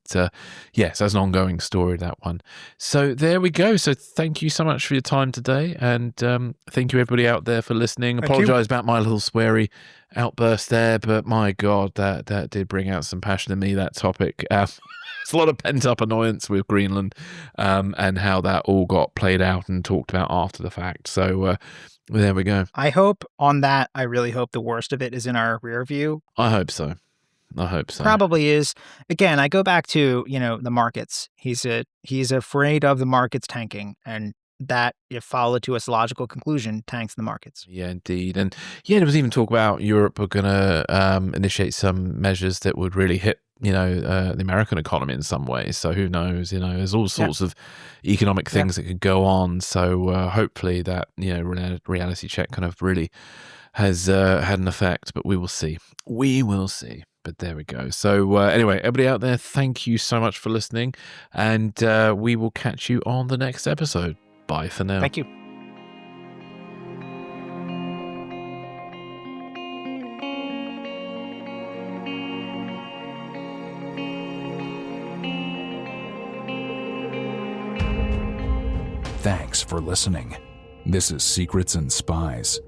yes, that's an ongoing story, that one. So there we go. So thank you so much for your time today, and thank you everybody out there for listening. Apologize about my little sweary outburst there, but my God, that did bring out some passion in me, that topic. It's a lot of pent-up annoyance with Greenland and how that all got played out and talked about after the fact. So there we go. I really hope the worst of it is in our rear view. I hope so. Probably is. Again, I go back to, the markets. He's afraid of the markets tanking, and that, if followed to its logical conclusion, tanks the markets. Yeah, indeed. And yeah, there was even talk about Europe were going to initiate some measures that would really hit the American economy in some ways. So who knows? There's all sorts of economic things that could go on. So hopefully that reality check kind of really has had an effect. But we will see. But there we go. So anyway, everybody out there, thank you so much for listening, and we will catch you on the next episode. Bye for now. Thank you. Thanks for listening. This is Secrets and Spies.